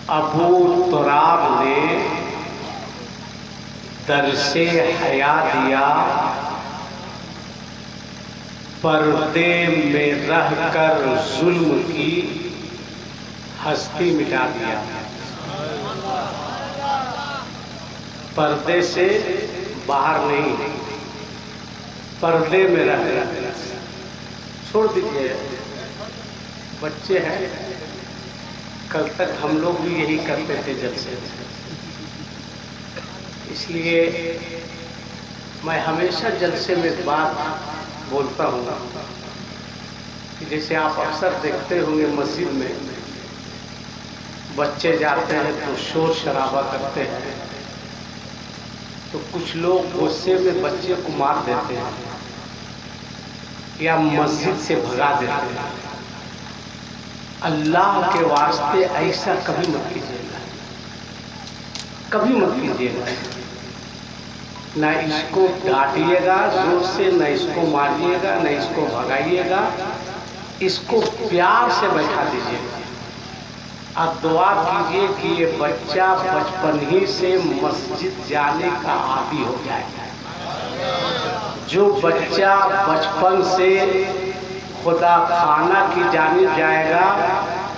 अबू तुराब ने दरसे हया दिया, पर्दे में रहकर जुल्म की हस्ती मिटा दिया। पर्दे से बाहर नहीं, पर्दे में रह छोड़ दीजिए। बच्चे हैं, कल तक हम लोग भी यही करते थे जलसे। इसलिए मैं हमेशा जलसे में एक बात बोलता हूँ कि जैसे आप अक्सर देखते होंगे मस्जिद में बच्चे जाते हैं तो शोर शराबा करते हैं, तो कुछ लोग गुस्से में बच्चे को मार देते हैं या मस्जिद से भगा देते हैं। अल्लाह के वास्ते ऐसा कभी मत कीजिएगा, कभी मत कीजिएगा। ना इसको डांटिएगा जोर से, ना इसको मारिएगा, ना इसको भगाइएगा। इसको प्यार से बैठा दीजिएगा और दुआ कीजिए कि ये बच्चा बचपन ही से मस्जिद जाने का आदी हो जाए। जो बच्चा बचपन से खुदा खाना की जानिब जाएगा,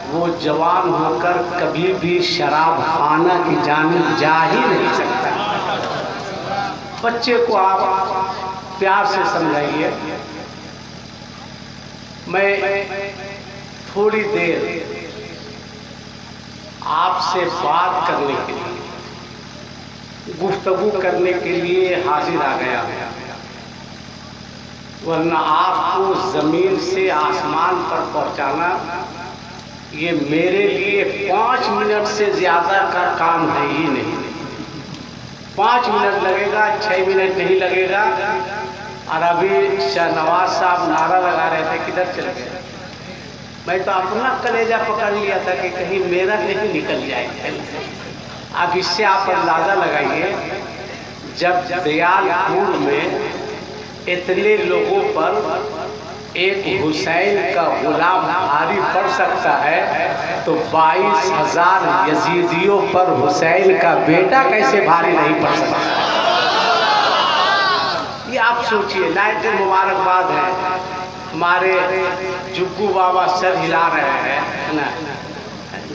वो जवान होकर कभी भी शराब खाना की जानिब जा ही नहीं सकता। बच्चे को आप प्यार से समझाइए। मैं थोड़ी देर आपसे बात करने के लिए, गुफ्तगू करने के लिए हाजिर आ गया हूँ, वरना आपको जमीन से आसमान पर पहुंचाना ये मेरे लिए 5 मिनट से ज्यादा का काम है ही नहीं। 5 मिनट लगेगा, 6 मिनट नहीं लगेगा। और अभी शाहनवाज साहब नारा लगा रहे थे, किधर चले गए? मैं तो अपना कलेजा पकड़ लिया था कि कहीं मेरा नहीं निकल जाए। अब इससे आप अंदाजा लगाइए, जब दयालपुर में इतने लोगों पर एक हुसैन का गुलाम भारी पड़ सकता है, तो 22,000 यजीदियों पर हुसैन का बेटा कैसे भारी नहीं पड़ सकता? ये आप सोचिए। नाइट मुबारकबाद है, हमारे जुग्गू बाबा सर हिला रहे हैं ना,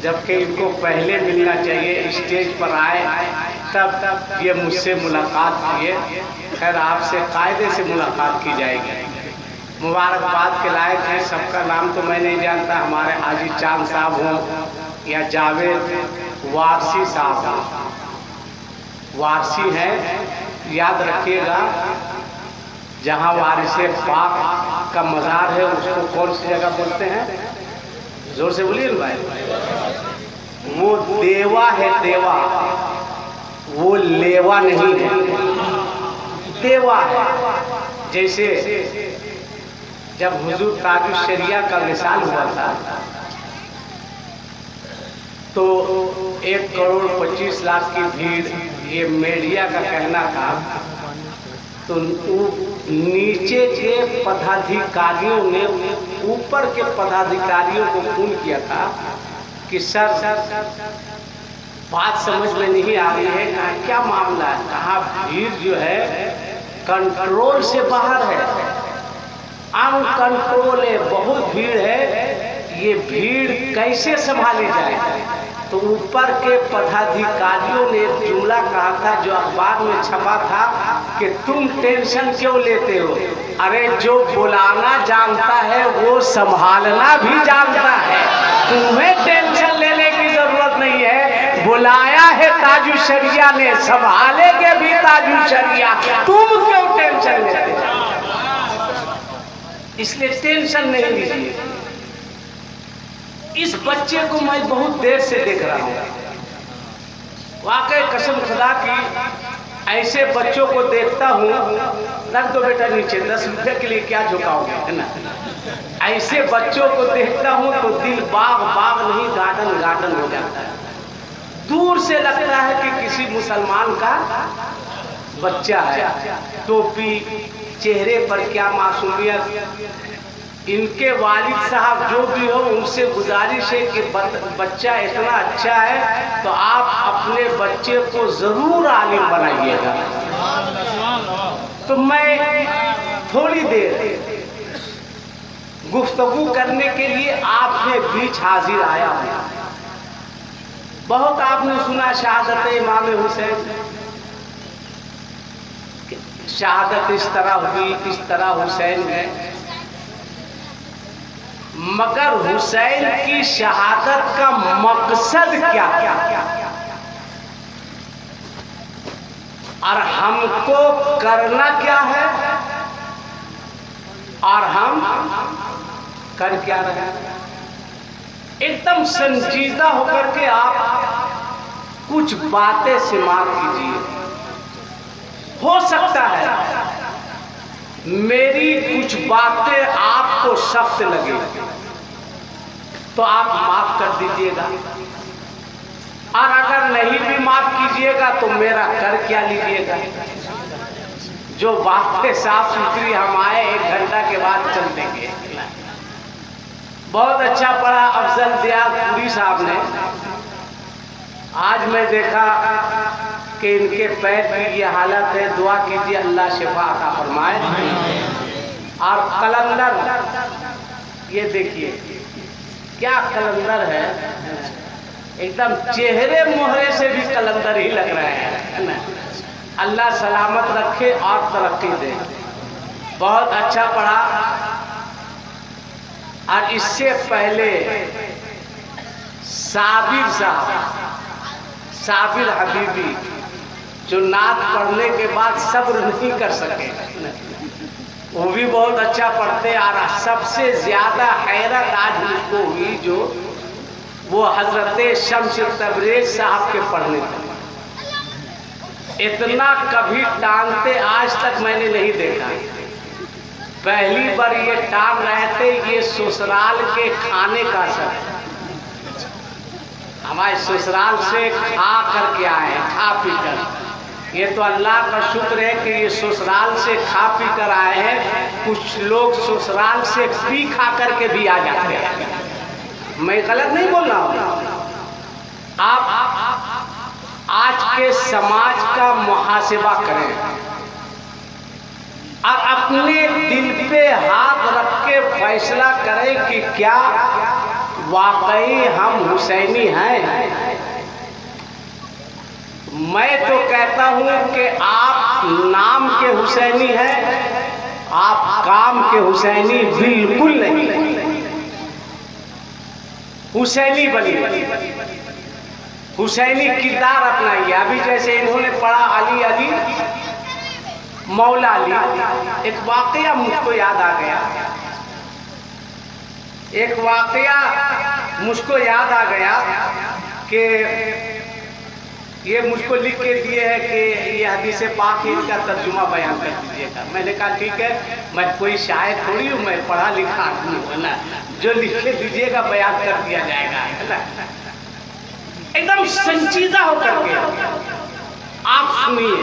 जबकि इनको पहले मिलना चाहिए। स्टेज पर आए तब ये मुझसे मुलाकात किए। खैर, आपसे कायदे से मुलाकात की जाएगी। मुबारकबाद के लायक हैं। सबका नाम तो मैं नहीं जानता, हमारे हाजी चांद साहब हों या जावेद वारसी साहब हों, वारसी हैं। याद रखिएगा, जहाँ वारिसे पाक का मज़ार है उसको कौन सी जगह बोलते हैं? जोर से बोलिए भाई। वो देवा है, देवा, वो लेवा नहीं है, देवा है। जैसे जब हुजूर ताजुश्शरिया का विसाल हुआ था तो 1,25,00,000 की भीड़, ये मीडिया का कहना था। तो नीचे के पदाधिकारियों ने ऊपर के पदाधिकारियों को फोन किया था कि सर बात समझ में नहीं आ रही है, कहा क्या मामला है? कहा भीड़ जो है कंट्रोल से बाहर है, अनकंट्रोल है, बहुत भीड़ है, ये भीड़ कैसे संभाली जाए? तो ऊपर के पदाधिकारियों ने एक जुमला कहा था जो अखबार में छपा था कि तुम टेंशन क्यों लेते हो? अरे जो बुलाना जानता है वो संभालना भी जानता है, तुम्हें टेंशन लेने की जरूरत नहीं है। बुलाया है ताजुश्शरिया ने, संभालेंगे भी ताजुश्शरिया, तुम क्यों टेंशन लेते हो? इसलिए टेंशन नहीं लीजिए। इस बच्चे को मैं बहुत देर से देख रहा हूँ, वाकई कसम खुदा की। ऐसे बच्चों को देखता हूँ, रख दो बेटा नीचे, 10 रुपये के लिए क्या झुकाओगे, है ना? ऐसे बच्चों को देखता हूँ तो दिल बाग बाग नहीं, गार्डन गार्डन हो जाता है। दूर से लगता है कि किसी मुसलमान का बच्चा है। टोपी, चेहरे पर क्या मासूमियत, इनके वालिद साहब जो भी हो उनसे गुजारिश है कि बच्चा इतना अच्छा है तो आप अपने बच्चे को जरूर आलिम बनाइएगा। तो मैं थोड़ी देर गुफ्तगू करने के लिए आपके बीच हाजिर आया हूं। बहुत आपने सुना शहादत इमाम हुसैन, शहादत इस तरह हुई, इस तरह हुसैन है, मगर हुसैन की शहादत का मकसद क्या क्या और हमको करना क्या है और हम कर क्या रहे हैं, एकदम संजीदा होकर के आप कुछ बातें सिमात कीजिए। हो सकता है मेरी कुछ बातें आपको सख्त लगे तो आप माफ कर दीजिएगा, और अगर नहीं भी माफ कीजिएगा तो मेरा कर क्या लीजिएगा। जो बातें साफ सुथरी हम आए 1 घंटा के बाद चल देंगे। बहुत अच्छा पढ़ा अफजल दियाद पुरी साहब ने। आज मैं देखा कि इनके पैर की ये हालत है, दुआ कीजिए अल्लाह शिफा अता फरमाए। और कलंदर ये देखिए क्या कलंदर है, एकदम चेहरे मोहरे से भी कलंदर ही लग रहे हैं ना। अल्लाह सलामत रखे और तरक्की दे। बहुत अच्छा पढ़ा। और इससे पहले साबिर साहब, साबिर हबीबी, जो नात पढ़ने के बाद सब्र नहीं कर सके, वो भी बहुत अच्छा पढ़ते। और सबसे ज्यादा हैरत आज मुझको हुई जो वो हजरत शम्स तबरेज साहब के पढ़ने का। इतना कभी टांगते आज तक मैंने नहीं देखा। पहली बार ये टांग रहे थे, ये ससुराल के खाने का सब, हमारे ससुराल से खा करके आए, खा पी कर। ये तो अल्लाह का शुक्र है कि ये ससुराल से खा पी कर आए हैं। कुछ लोग ससुराल से पी खा करके भी आ जाते हैं। मैं गलत नहीं बोल रहा हूँ। आप आज के समाज का मुहासिबा करें और अपने दिल पे हाथ रख के फैसला करें कि क्या वाकई हम हुसैनी हैं। मैं तो कहता हूं कि आप नाम के हुसैनी हैं, आप काम के हुसैनी बिल्कुल नहीं। हुसैनी बनिए, हुसैनी किरदार अपनाइए। अभी जैसे इन्होंने पढ़ा अली अली मौला अली, एक वाकया मुझको याद आ गया। एक वाकया मुझको याद आ गया कि ये मुझको लिख के दिए है कि ये हदीस पाक है, इनका तर्जुमा बयान कर दीजिएगा। मैंने कहा ठीक है, मैं कोई शायर थोड़ी हूँ, मैं पढ़ा लिखा आदमी हूँ ना, जो लिख के दीजिएगा बयान कर दिया जाएगा, है ना। एकदम संजीदा होकर के आप सुनिए।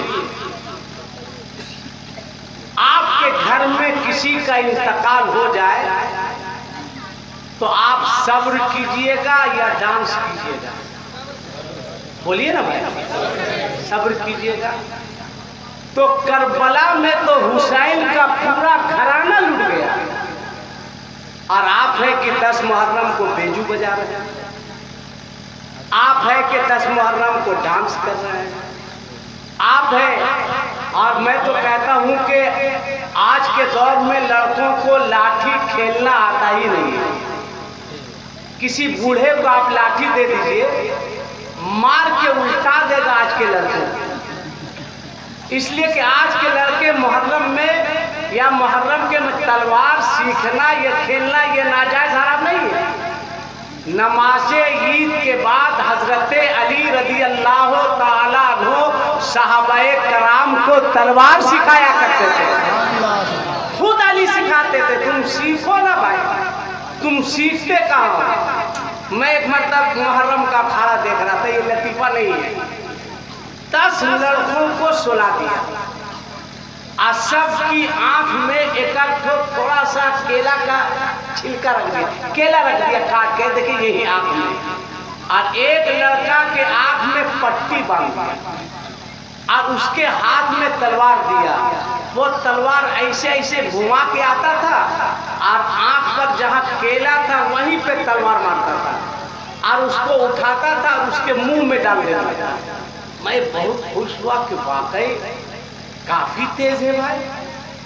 आपके घर में किसी का इंतकाल हो जाए तो आप सब्र कीजिएगा या डांस कीजिएगा? बोलिए ना भाई, सब्र कीजिएगा। तो करबला में तो हुसैन का पूरा घराना लुट गया और आप है कि 10 मुहर्रम को बेंजू बजा रहे हैं, आप है कि 10 मुहर्रम को डांस कर रहे हैं, आप है। और मैं तो कहता हूं कि आज के दौर में लड़कों को लाठी खेलना आता ही नहीं है। किसी बूढ़े को आप लाठी दे दीजिए, मार के उल्टा देगा आज के लड़कों को। इसलिए कि आज के लड़के मुहर्रम में या मुहर्रम के में तलवार सीखना या खेलना ये नाजायज हराम नहीं है। नमाज़े ईद के बाद हजरत अली रज़ी अल्लाह ताला अन्हु सहाबाए कराम को तलवार सिखाया करते थे। खुद अली सिखाते थे, तुम सीखो ना भाई, तुम सीखते कहाँ हो। मैं एक मतलब मुहर्रम का अखाड़ा देख रहा था, ये लतीफा नहीं है। 10 लड़कों को सुला दिया और सबकी आंख में एक थोड़ा सा केला का छिलका रख दिया, केला रख दिया काट के, देखिए यही आंख में। और एक लड़का के आंख में पट्टी बांध दिया और उसके हाथ में तलवार दिया। वो तलवार ऐसे ऐसे घुमा के आता था और आंख पर जहाँ केला था वहीं पे तलवार मारता था और उसको उठाता था और उसके मुंह में डाल देता था। मैं बहुत खुश हुआ कि वाकई काफी तेज है भाई।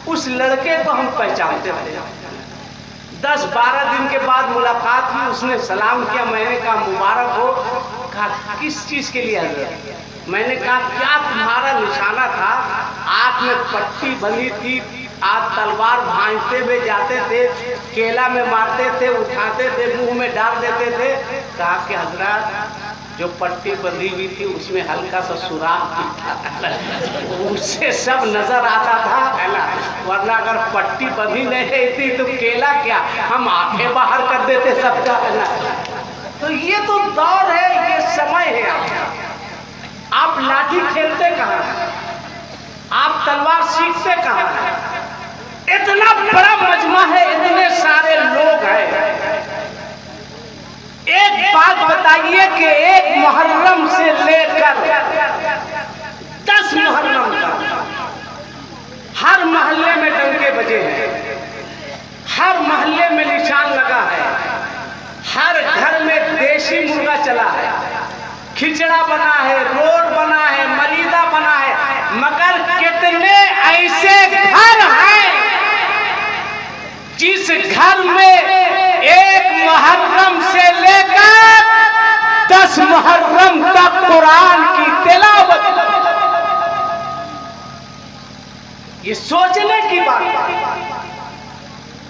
उस लड़के को हम पहचानते थे। 10-12 दिन के बाद मुलाकात हुई, उसने सलाम किया। मैंने कहा मुबारक हो। कहा किस चीज के लिए हजरत? मैंने कहा क्या तुम्हारा निशाना था? आंख में पट्टी बंधी थी, आप तलवार भांजते हुए जाते थे, केला में मारते थे, उठाते थे, मुंह में डाल देते थे। कहा कि हजरत जो पट्टी बंधी हुई थी उसमें हल्का सा सुराख था, उससे सब नजर आता था, है ना। वरना अगर पट्टी बंधी नहीं थी तो केला क्या, हम आंखें बाहर कर देते सबका, है ना। तो ये तो दौर है, ये समय है। आप लाठी खेलते कहाँ, आप तलवार सीखते कहाँ? इतना बड़ा मजमा है, इतने सारे लोग हैं। एक बात बताइए कि एक मुहर्रम से लेकर 10 मुहर्रम तक हर मोहल्ले में डंके बजे हैं, हर मोहल्ले में निशान लगा है, हर घर में देशी मुर्गा चला है, खिचड़ा बना है, रोड बना है, मरीदा बना है। मगर कितने ऐसे घर हैं जिस घर में एक मुहर्रम से लेकर 10 मुहर्रम तक कुरान की तिलावत? ये सोचने की बात है।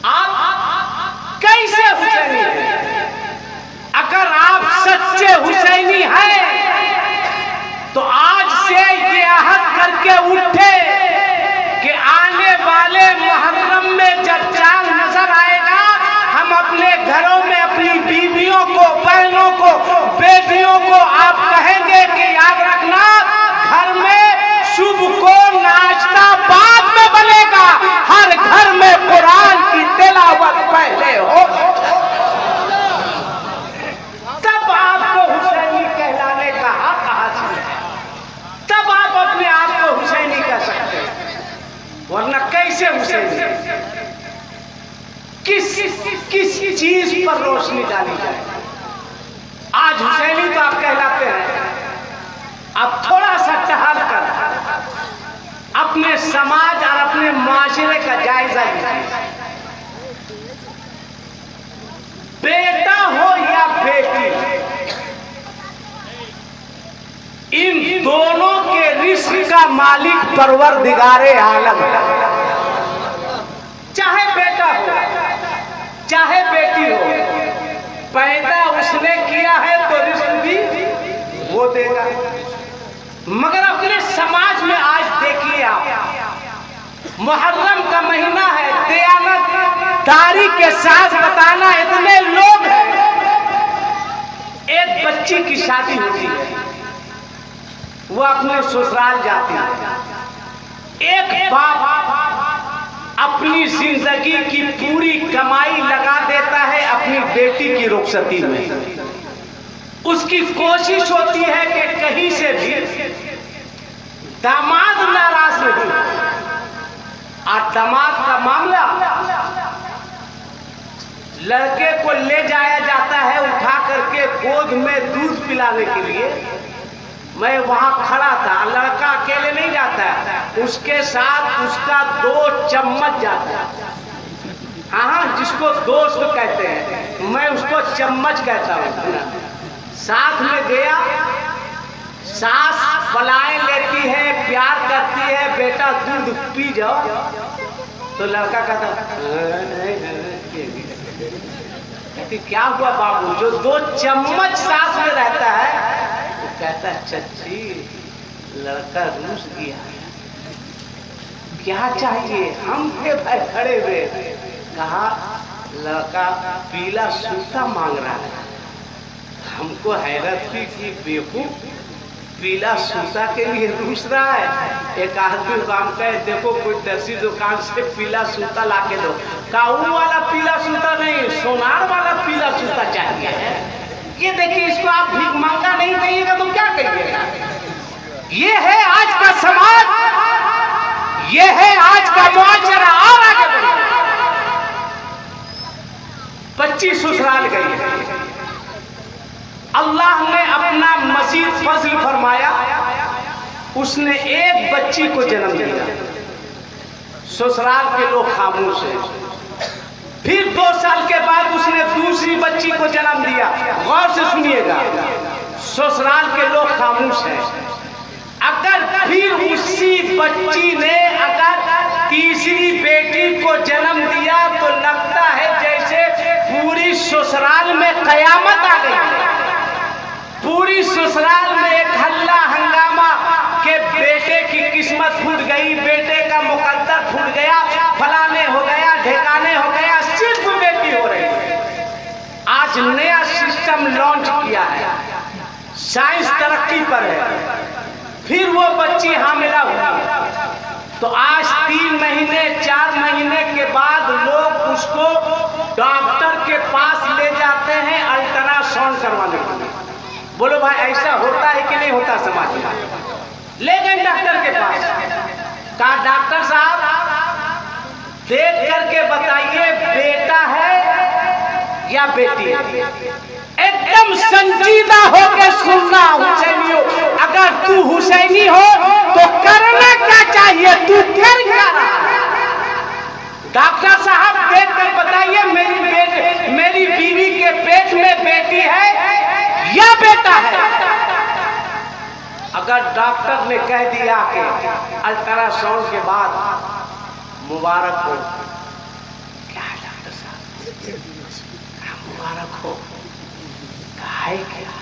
आप कैसे हुसैनी हैं? अगर आप सच्चे हुसैनी हैं तो आज से ये अहद करके उठे कि आने वाले मुहर्रम में जब चांद नजर आएगा, हम अपने घरों में अपनी बीवियों को, बहनों को, बेटियों को आप कहेंगे कि याद रखना, घर में शुभ को नाश्ता बाद में बनेगा, हर घर में कुरान की तिलावत पहले हो। तब आपको हुसैनी कहलाने का हक हासिल है, तब आप अपने आप को हुसैनी कह सकते हैं। वरना कैसे हुसैनी? किस चीज पर रोशनी डाली जाए? आज हुसैनी तो आप कहलाते हैं। अब थोड़ा सा टहल कर अपने समाज और अपने माशरे का जायजा लीजिए। बेटा हो या बेटी, इन दोनों के रिस्क का मालिक परवरदिगारे आलम है। चाहे बेटा हो चाहे बेटी हो, पैदा उसने किया है तो रिस्क भी वो देगा। मगर अपने समाज में आज देखिए आप, मुहर्रम का महीना है, दयानतदारी के साथ बताना, इतने लोग हैं। एक बच्ची की शादी होती है, वो अपने ससुराल जाती है। एक बाप अपनी जिंदगी की पूरी कमाई लगा देता है अपनी बेटी की रुखसती में। उसकी कोशिश होती है कि कहीं से भी दामाद नाराज नहीं। और दामाद का मामला, लड़के को ले जाया जाता है उठा करके गोद में दूध पिलाने के लिए। मैं वहां खड़ा था, लड़का अकेले नहीं जाता है, उसके साथ उसका 2 चम्मच जाता है। हाँ, जिसको दोस्त कहते हैं, मैं उसको चम्मच कहता हूँ। साथ में गया, सास बलाएं लेती है, प्यार करती है, बेटा दूध पी जाओ, तो लड़का कहता कहती क्या हुआ बाबू? जो 2 चम्मच सास में रहता है, तो कहता है चच्ची लड़का रूस गया है, क्या चाहिए? हम थे भाई खड़े हुए, कहा लड़का पीला सूखा मांग रहा है। हमको हैरत हुई कि बेवकूफ, पीला सूता के लिए रूस रहा है। एक आदमी काम कहे देखो कोई दर्जी दुकान से पीला सूता ला के दो, काऊ वाला पीला सूता नहीं, सोनार वाला पीला सूता चाहिए। ये देखिए, इसको आप भीख मांगा नहीं कहिएगा तो क्या कहिएगा? ये है आज का समाज, ये है आज का मुआशरा। और आगे बढ़िए। 25 ससुराल गई, अल्लाह ने अपना मजीद फजल फरमाया, उसने एक बच्ची को जन्म दिया। ससुराल के लोग खामोश हैं। फिर 2 साल के बाद उसने दूसरी बच्ची को जन्म दिया। गौर से सुनिएगा, ससुराल के लोग खामोश हैं। अगर फिर उसी बच्ची ने अगर तीसरी बेटी को जन्म दिया तो लगता है जैसे पूरी ससुराल में कयामत आ गई। पूरी ससुराल में एक हल्ला हंगामा के बेटे की किस्मत फूट गई, बेटे का मुकद्दर फूट गया, फलाने हो गया, ढेकाने हो गया, सिर्फ बेटी हो रही। आज नया सिस्टम लॉन्च किया है, साइंस तरक्की पर है। फिर वो बच्ची हामिला हुई तो आज 3 महीने 4 महीने के बाद लोग उसको डॉक्टर के पास ले जाते हैं अल्ट्रासाउंड करवाने के लिए। बोलो भाई, ऐसा होता है कि नहीं होता समाज में? ले गए डॉक्टर के पास, कहा डॉक्टर साहब देख करके बताइए बेटा है या बेटी है। एकदम संजीदा होकर सुनना हुसैनियों, अगर तू हुसैनी हो तो करना क्या चाहिए, तू कर क्या रहा है? डॉक्टर साहब देख कर बताइए मेरी बीवी के पेट में बेटी है या बेटा है। अगर डॉक्टर ने कह दिया कि अल्ट्रासाउंड के बाद मुबारक हो, क्या है डॉक्टर साहब, मुबारक हो, है क्या?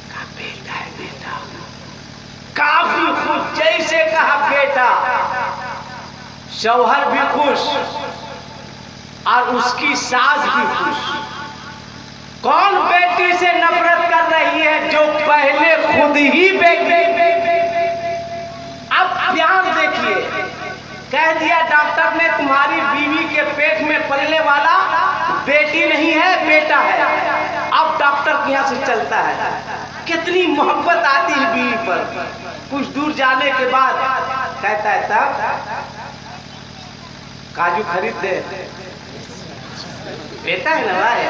कहा बेटा है। बेटा काफी खुश, जैसे कहा बेटा, शौहर भी खुश और उसकी सास भी खुश। कौन बेटी से नफरत कर रही है? जो पहले खुद ही बेटी। अब प्यार देखिए, कह दिया डॉक्टर ने तुम्हारी बीवी के पेट में पलने वाला बेटी नहीं है, बेटा है। अब डॉक्टर के यहाँ से चलता है, कितनी मोहब्बत आती है बीवी पर। कुछ दूर जाने के बाद कहता है तब काजू खरीद दे, बेटा है ना भाई।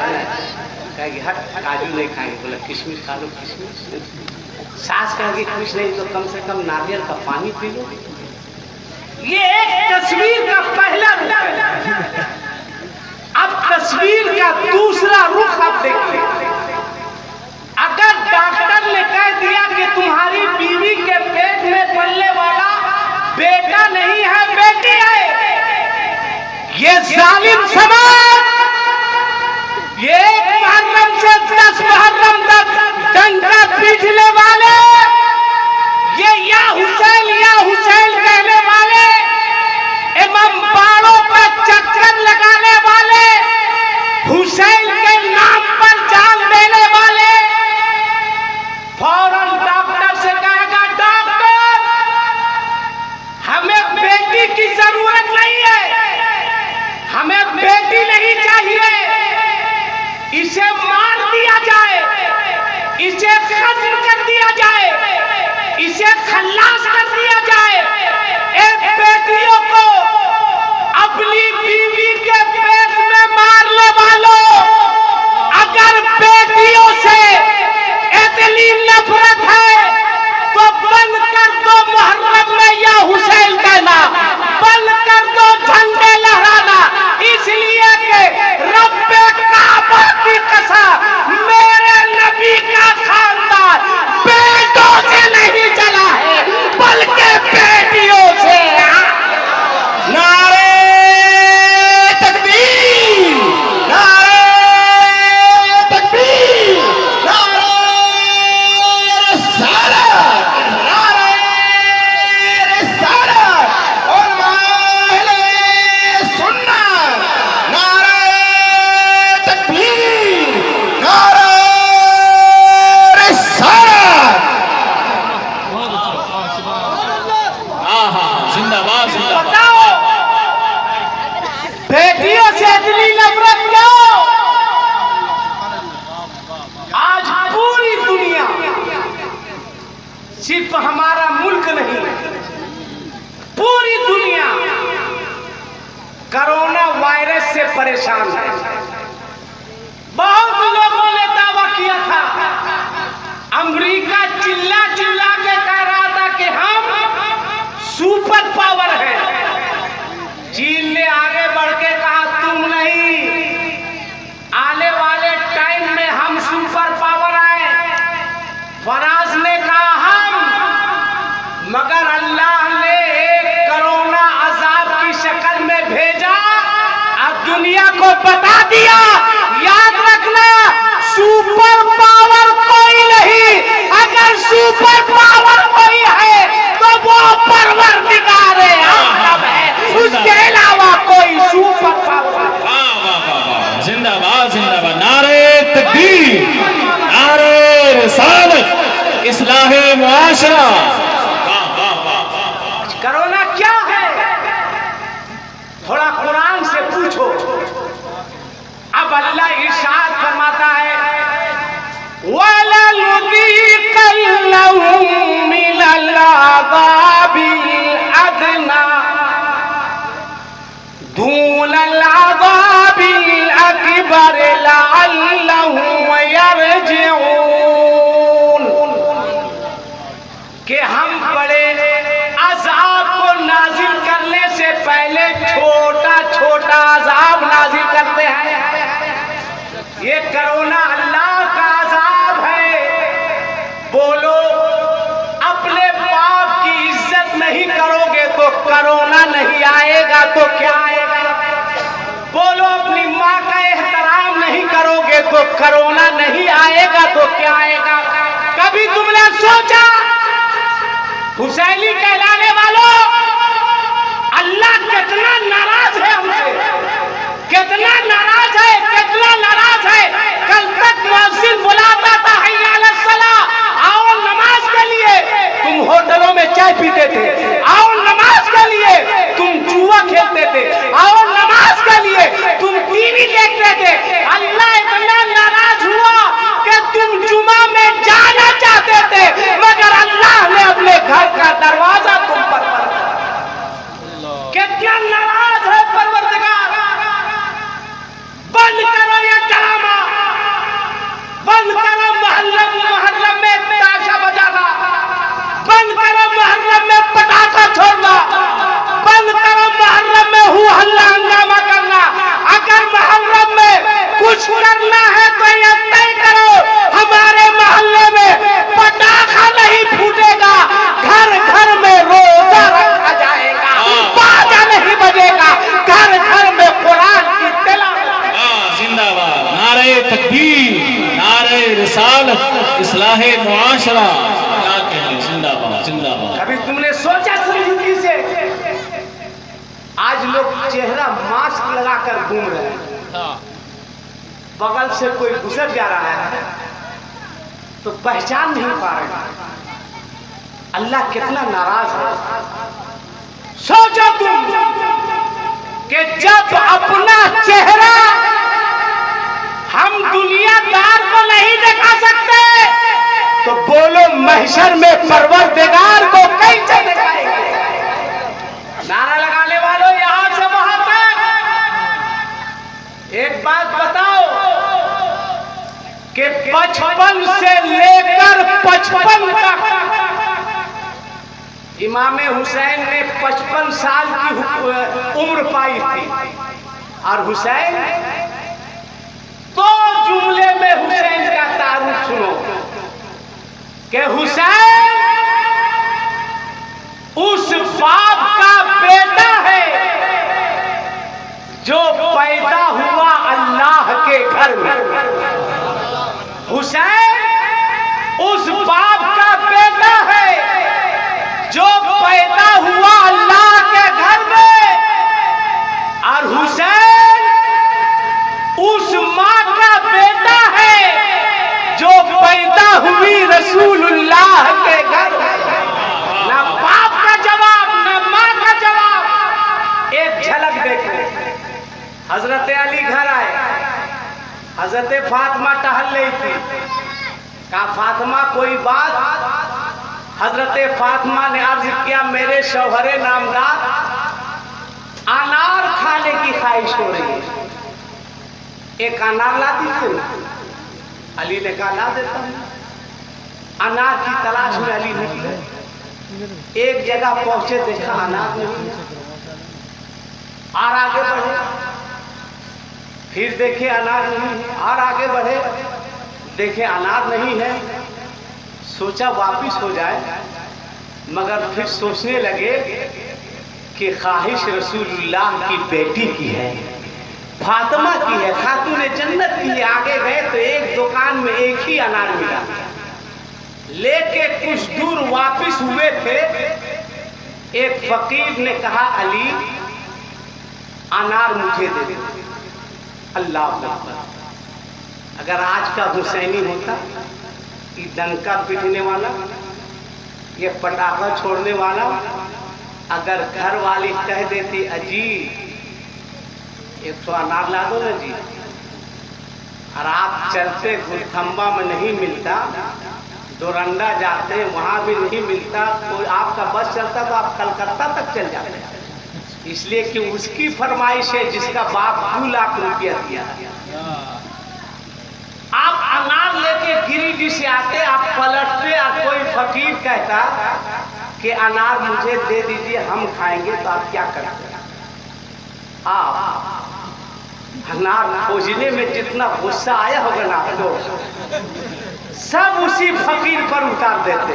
कहेगी हट, काजू नहीं खाएंगे। बोला किशमिश खा लो, किशमिश। सास कहेगी कुछ नहीं तो कम से कम नारियल का पानी पी लो। ये एक तस्वीर का पहला रुख है। अब तस्वीर का दूसरा रुख आप देखिए। अगर डॉक्टर ने कह दिया कि तुम्हारी बीवी के पेट में पलने वाला बेटा नहीं है, बेटी है, ये जालिम समाज, ये मुहर्रम से 10 मुहर्रम तक डंका पीटने वाले, ये या हुसैन कहने वाले, इमाम बाड़ों पर चक्कर लगाने वाले, हुसैन के नाम पर जान देने वाले, फौरन डॉक्टर से कहेगा डॉक्टर हमें बेटी की जरूरत नहीं है, हमें बेटी नहीं चाहिए, इसे मार दिया जाए, इसे खत्म कर दिया जाए, इसे खल्लास कर दिया जाए। एक बेटियों को अपनी बीवी के पेट में मारने वालों, अगर बेटियों से इतनी नफरत है तो बंद कर दो मुहर्रम में या हुसैन कहना, बंद कर दो झंडे लहराना, इसलिए कि रब्बे काबा की कसम मेरे नबी का खानदान बेटों से नहीं चला है बल्कि सिर्फ हमारा मुल्क नहीं, पूरी दुनिया कोरोना वायरस से परेशान है। बहुत लोगों ने दावा किया था, अमेरिका चिल्ला चिल्ला के कह रहा था कि हम सुपर पावर है। चीन ने आगे बढ़ के कहा तुम नहीं, आने वाले टाइम में हम सुपर पावर आए। फ्रांस ने कहा हम, मगर अल्लाह ने एक कोरोना अजाब की शक्ल में भेजा। अब दुनिया को बता दिया, याद रखना सुपर पावर कोई नहीं, अगर सुपर पावर कोई है तो वो परवरदिगार आलम है, उसके अलावा कोई सुपर पावर। जिंदाबाद जिंदाबाद, नारे तकबीर, नारे रिसालत, इस्लाहे मुआशरा। कोरोना क्या है थोड़ा कुरान से पूछो। अब अल्लाह इरशाद फरमाता है, वलनुज़ीक़न्नहुम मिनल अज़ाबिल अदना दूनल अज़ाबिल अकबर लअल्लहुम यरजिऊन। कि हम बड़े अज़ाब को नाजिल करने से पहले छोटा छोटा अज़ाब नाजिल करते हैं। ये कोरोना अल्लाह का अज़ाब है। बोलो, अपने बाप की इज्जत नहीं करोगे तो कोरोना नहीं आएगा तो क्या आएगा? बोलो, अपनी माँ का एहतराम नहीं करोगे तो कोरोना नहीं आएगा तो क्या आएगा? कभी तुमने सोचा, हुसैनी कहलाने वालों, अल्लाह कितना नाराज है हमसे, कितना नाराज है, कितना नाराज है। कल तक मुअज्जिन बुलाता था, हय्या अला सलाह, आओ नमाज के लिए। तुम होटलों में चाय पीते थे, आओ नमाज के लिए। तुम जुआ खेलते थे, आओ नमाज के लिए। तुम टीवी देखते थे। अल्लाह इतना नाराज हुआ कि तुम जुमा में जाना चाहते थे, मगर अल्लाह ने अपने घर का दरवाजा तुम पर कितना नाराज है परवरदिगार। बंद करो ये ड्रामा, बंद करो मुहर्रम में ताशा बजाना, बंद करो मुहर्रम में पटाखा छोड़ना, बंद करो मुहर्रम में हू हल्ला हंगामा करना। अगर मुहर्रम में कुछ करना है तो ये तय करो, हमारे मोहल्ले में पटाखा नहीं फूटेगा, घर घर में रोजा रखा जाएगा, बाजा नहीं बजेगा, घर घर में कुरान की तिलावत। जिंदाबाद, नारे तकबीर, नारे रिसालत, इस्लाहे मुआशरा। क्या कहें, जिंदाबाद जिंदाबाद। कभी तुमने सोचा जिंदगी से? आज लोग चेहरा मास्क लगाकर घूम रहे हैं, बगल से कोई गुजर जा रहा है तो पहचान नहीं पा रहे। अल्लाह कितना नाराज है। सोचो तुम कि जब अपना चेहरा हम दुनियादार को नहीं दिखा सकते तो बोलो महशर में परवरदिगार को कैसे दिखाएंगे? नारा लगाने वालों, यहां से वहां तक एक बात बताओ कि 55 से लेकर 55 तक इमाम हुसैन ने 55 साल की उम्र पाई थी। और हुसैन, तो जुमले में हुसैन का तारुफ सुनो कि हुसैन उस बाप का बेटा है जो पैदा हुआ अल्लाह के घर में। हुसैन उस बाप का बेटा है जो पैदा हुआ अल्लाह के घर में। और हुसैन उस माँ का बेटा है जो पैदा हुई रसूलुल्लाह के घर में। ना बाप का जवाब, ना माँ का जवाब। एक झलक देखो, हजरत अली घर आए, हजरत फातिमा टहल रही थी। कहा, फातिमा कोई बात? हजरत फातिमा ने अर्ज किया, मेरे शौहरे नामदार, अनार खाने की ख्वाहिश हो रही है, एक अनार ला दीजिए ना। अली ने कहा ला देता हूं। अनार की तलाश में अली निकले, एक जगह पहुंचे, देखा अनार नहीं है, और आगे बढ़े, फिर देखे अनार नहीं है, और आगे बढ़े, देखे अनार नहीं है। सोचा वापिस हो जाए, मगर फिर सोचने लगे कि ख्वाहिश रसूलुल्लाह की बेटी की है, फातिमा की है, खातून जन्नत की है। आगे गए तो एक दुकान में एक ही अनार मिला, लेके कुछ दूर वापिस हुए थे, एक फकीर ने कहा, अली अनार मुझे दे दो। अल्लाह अकबर। अगर आज का हुसैनी होता, ये डंका पीटने वाला, ये पटाखा छोड़ने वाला, अगर घर वाली कह देती, अजी 100 अनार ला दो ना जी, और आप चलते गुलथम्बा में नहीं मिलता, डोरंडा जाते वहां भी नहीं मिलता, कोई आपका बस चलता तो आप कलकत्ता तक चल जाते, इसलिए कि उसकी फरमाइश है जिसका बाप 2 लाख रुपया दिया। आप अनार लेके गिरिडीह से आते, आप पलटते और कोई फकीर कहता कि अनार मुझे दे दीजिए, हम खाएंगे, तो आप क्या करते? आप अनार खोजने में जितना गुस्सा आया होगा ना आपको, सब उसी फकीर पर उतार देते,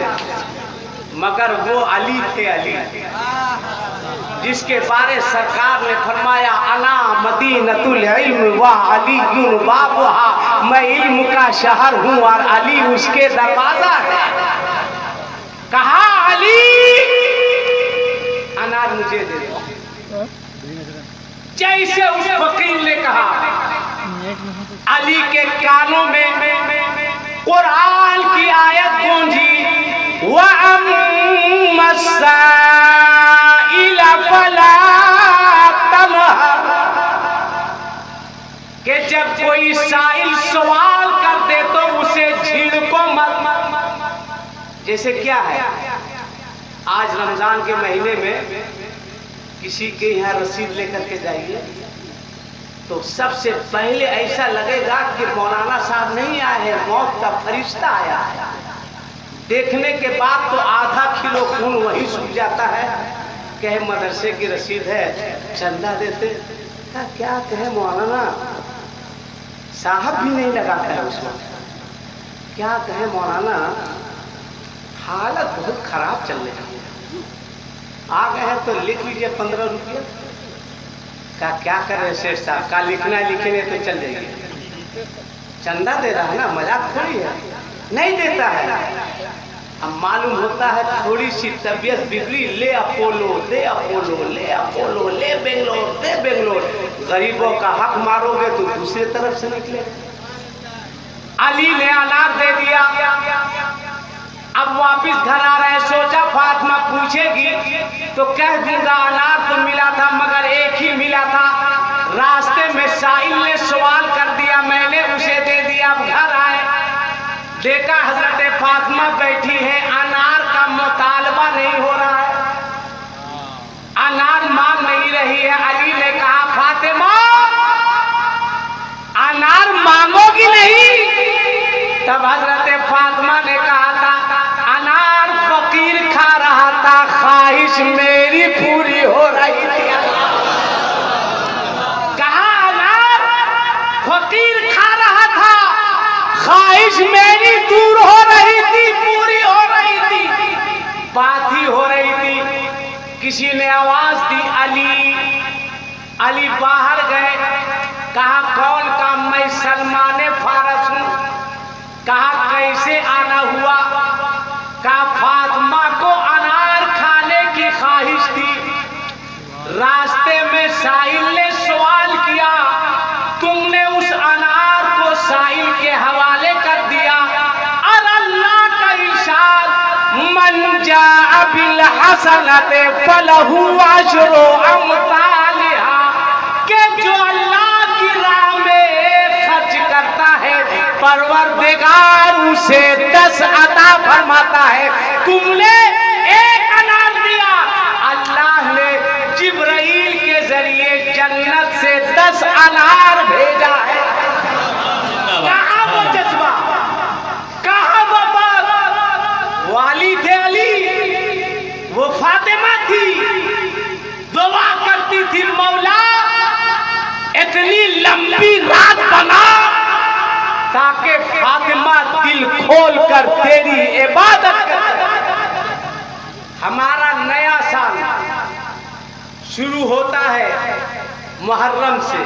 मगर वो अली थे, अली जिसके बारे सरकार ने फरमाया, अना मदीनतुल इल्म व अलीयुन बाबुहा, मैं इल्म का शहर हूँ और अली उसके दरवाजा है। कहा, अली अनार मुझे दे दो। जैसे उस फकीर ने कहा, अली के कानों में कुरान की आयत गूंजी, व कि जब कोई साइल सवाल कर दे तो उसे झिड़को मत। जैसे क्या है, आज रमजान के महीने में किसी के यहाँ रसीद लेकर के जाइए तो सबसे पहले ऐसा लगेगा कि मौलाना साहब नहीं आए हैं, मौत का फरिश्ता आया है। देखने के बाद तो आधा किलो खून वही सूख जाता है। कहे मदरसे की रसीद है, चंदा देते, क्या कहे मौलाना साहब भी नहीं लगाता है उसमें, क्या कहे मौलाना हालत बहुत खराब चल रही है, आ गए हैं तो लिख लीजिए 15 रुपये का। क्या करे सेठ साहब, का लिखना है लिखे नहीं तो चल जाइए, चंदा दे रहा है ना, मजाक थोड़ी है, नहीं देता है। अब मालूम होता है थोड़ी सी तबीयत बिगड़ी, ले अपोलो दे अपोलो, ले अपोलो, ले बेंगलोर दे बेंगलोर। गरीबों का हक मारोगे तो दूसरी तरफ से निकले। अली ने अनार दे दिया, अब वापिस घर आ रहे, सोचा फातिमा पूछेगी तो कह दूंगा अनार तो मिला था मगर एक ही मिला था, रास्ते में साहिल ने सवाल कर दिया, मैंने उसे दे दिया। अब घर आए, देखा हजरत फातिमा बैठी है, अनार का मुतालबा नहीं हो रहा है, अनार मांग नहीं रही है। अली ने कहा, फातिमा अनार मांगोगी नहीं? तब हजरत फातिमा ने कहा था, अनार फकीर खा रहा था, ख्वाहिश मेरी पूरी हो रही थी। कहा, अनार फकीर खा रहा था, ख्वाहिश मेरी दूर हो रही थी, पूरी हो रही थी, बात ही हो रही थी। किसी ने आवाज दी, अली। अली बाहर गए, कहा कौन का? मैं सलमान फारस हूं। कहा कैसे आना हुआ? कहा फातिमा को अनार खाने की ख्वाहिश थी, रास्ते में साहिल ने सवाल किया, तुमने उस अनार को साहिल के हवाले कर दिया। और अल्लाह का इरशाद, मन जाअ बिल हसनति फलहु अजरु अम्सालिहा, के जो अल्लाह की राह में खर्च करता है परवरदिगार उसे 10 अता फरमाता है। तुमने खोल कर तेरी इबादत करते हैं। हमारा नया साल शुरू होता है मुहर्रम से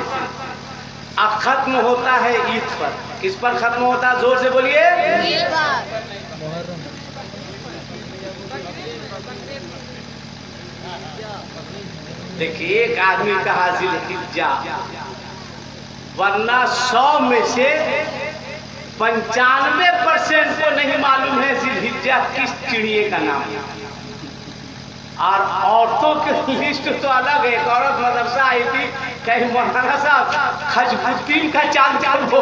और खत्म होता है ईद पर। किस पर खत्म होता है? जोर से बोलिए। देखिए, एक आदमी का हाजिर हिज्जा, वरना 100 में से 95% को नहीं मालूम है जिलहिज्जा किस चिड़िए का नाम है। और औरतों की लिस्ट तो अलग है। एक औरत मदरसा आई थी, कहीं मौलाना साहब खजबुद्दीन का चांद चांद हो।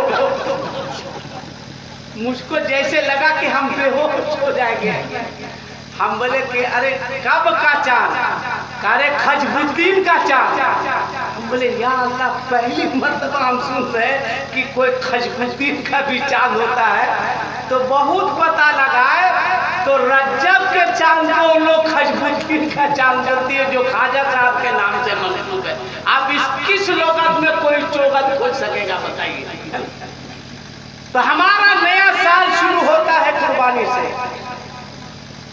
मुझको जैसे लगा कि हम बेहोश हो जाएंगे। हम बोले कि अरे कब का चांद? अरे खजबुद्दीन का चांद। हम बोले या अल्लाह, पहली मर्तबा हम सुन रहे हैं कि कोई खजबुद्दीन का भी चांद होता है। तो बहुत पता लगा है, तो रज्जब के चांद को लोग खजबुद्दीन का चांद करती है, जो ख्वाजा साहब के नाम से मंसूब है। अब इस किस लोगत में कोई चौगत खोज सकेगा, बताइए। तो हमारा नया साल शुरू होता है कुर्बानी से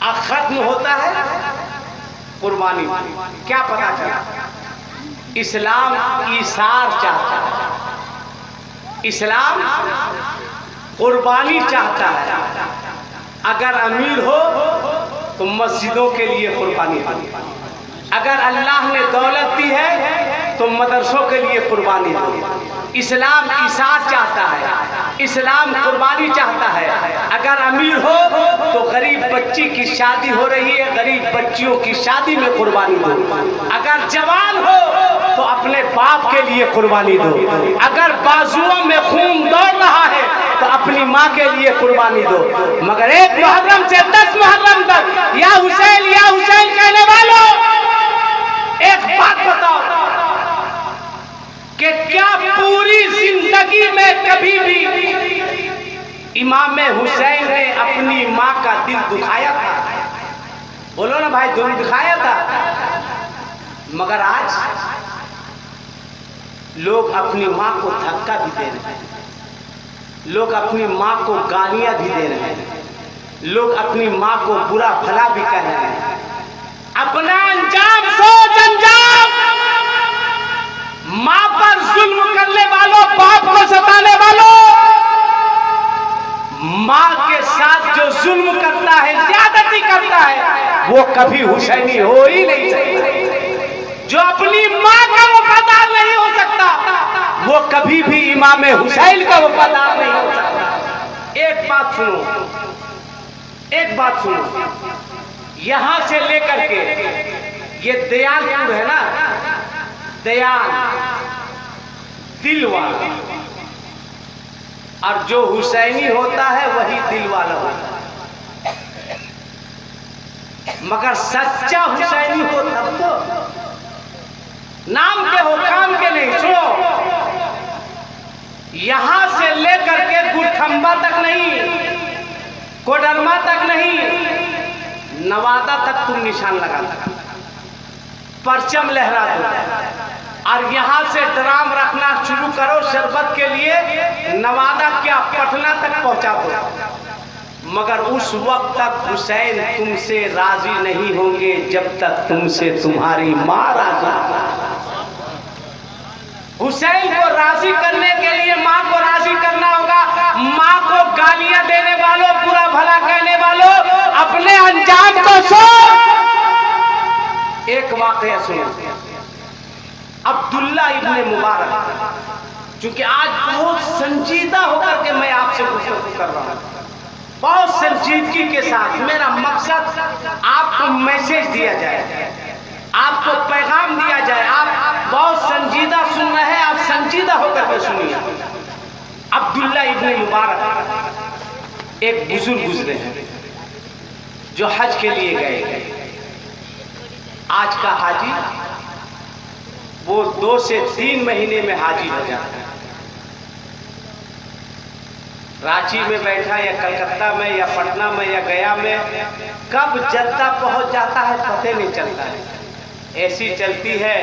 और खत्म होता है कुर्बानी। क्या पता चला? इस्लाम ईसार चाहता है, इस्लाम कुर्बानी चाहता है। अगर अमीर हो तो मस्जिदों के लिए कुर्बानी दो, अगर अल्लाह ने दौलत दी है तो मदरसों के लिए कुर्बानी दो। इस्लाम ईसार चाहता है, इस्लाम कुर्बानी चाहता है। अगर अमीर हो तो गरीब बच्ची की शादी हो रही है, गरीब बच्चियों की शादी में कुर्बानी दो। अगर जवान हो तो अपने बाप के लिए कुर्बानी दो। अगर बाजुओं में खून दौड़ रहा है तो अपनी माँ के लिए कुर्बानी दो। मगर 1 मुहर्रम से 10 मुहर्रम तक या हुसैन कहने वालों, एक बात बताओ कि क्या पूरी जिंदगी में कभी भी इमाम हुसैन ने अपनी माँ का दिल दुखाया था? बोलो ना भाई, दिल दुखाया था? मगर आज लोग अपनी माँ को धक्का भी दे रहे हैं, लोग अपनी माँ को गालियां भी दे रहे हैं, लोग अपनी माँ को बुरा भला भी कह रहे हैं। अपना अंजाम सोच, अंजाम। माँ पर जुल्म करने वालों, बाप को सताने वालों, माँ के साथ जो जुल्म करता है, ज्यादती करता है, वो कभी हुसैनी हो ही नहीं सकता। जो अपनी माँ का वफादार नहीं हो सकता, वो कभी भी इमाम हुसैन का वफादार नहीं हो सकता। एक बात सुनो, एक बात सुनो, यहां से लेकर के ये दयालपुर है ना, दयाल दिल वाला, और जो हुसैनी होता है वही दिल वाला होता है। मगर सच्चा हुसैनी हो तब तो, नाम के हो काम के नहीं। सुनो, यहां से लेकर के गुरखंबा तक नहीं, कोडरमा तक नहीं, नवादा तक तुम निशान लगा दो, परचम लहरा दो, और यहां से ड्राम रखना शुरू करो शरबत के लिए, नवादा क्या पटना तक पहुंचा दो। मगर उस वक्त तक हुसैन तुमसे राजी नहीं होंगे जब तक तुमसे तुम्हारी माँ राजी। हुसैन को राजी करने के लिए माँ को राजी करना होगा। माँ को गालियां देने वालों, बुरा भला कहने वालों, अपने अंजाम को सोच। एक वाकया सुनो, अब्दुल्ला इब्ने मुबारक, क्योंकि आज बहुत संजीदा होकर के मैं आपसे गुफ्तगू कर रहा हूँ, बहुत संजीदगी के साथ। मेरा मकसद आपको मैसेज दिया जाए, आपको पैगाम दिया जाए। आप बहुत संजीदा सुन रहे हैं, आप संजीदा होकर के सुनिए। अब्दुल्ला इब्ने मुबारक एक बुजुर्ग गुजरे हैं जो हज के लिए गए। आज का हाजी वो 2 से 3 महीने में हाजी हो जाता है। रांची में बैठा या कलकत्ता में या पटना में या गया में, कब जद्दा पहुंच जाता है पता नहीं चलता है। ऐसी चलती है,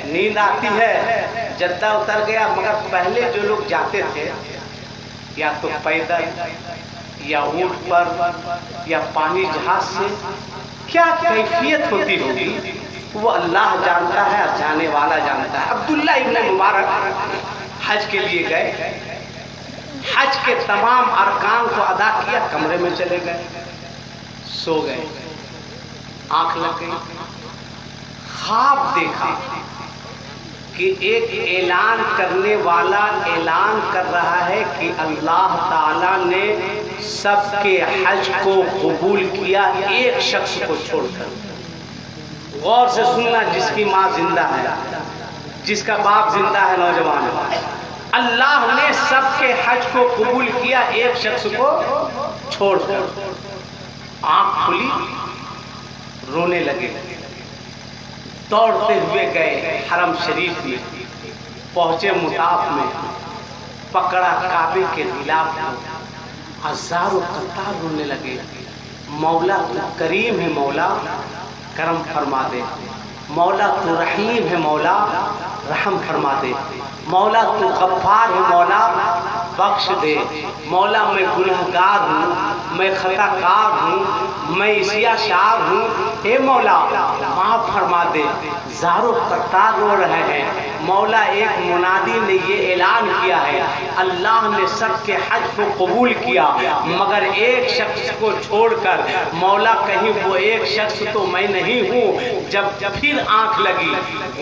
नींद आती है, जद्दा उतर गया। मगर पहले जो लोग जाते थे या तो पैदल या ऊंट पर या पानी जहाज से, क्या कैफियत होती होगी वो अल्लाह जानता है और जाने वाला जानता है। अब्दुल्ला इब्न मुबारक हज के लिए गए, हज के तमाम अरकान को अदा किया, कमरे में चले गए, सो गए, आंख लग गई, ख्वाब देखा कि एक ऐलान करने वाला ऐलान कर रहा है कि अल्लाह ताला ने सबके हज को कबूल किया एक शख्स को छोड़कर। गौर से सुनना, जिसकी माँ जिंदा है, जिसका बाप जिंदा है, नौजवान, अल्लाह ने सबके हज को कबूल किया एक शख्स को छोड़कर। आंख खुली, रोने लगे, दौड़ते हुए गए हरम शरीफ में, पहुंचे मुताफ में, पकड़ा काबे के गिलाफ को, हजारों कतार रोने लगे। मौला तू करीम है, मौला करम फरमा दे, मौला तू रहीम है, मौला रहम फरमा दे, मौला तू गफ्फार है, मौला बख्श दे, मौला मैं गुनहगार हूँ, मैं खताकार हूँ, मैं इसियाशार हूँ, हे मौला माफ़ फरमा दे। ज़ारो कतार रो रहे हैं। मौला एक मुनादी ने ये ऐलान किया है, अल्लाह ने सबके हज को कबूल किया मगर एक शख्स को छोड़कर। मौला कहीं वो एक शख्स तो मैं नहीं हूँ। जब फिर आंख लगी,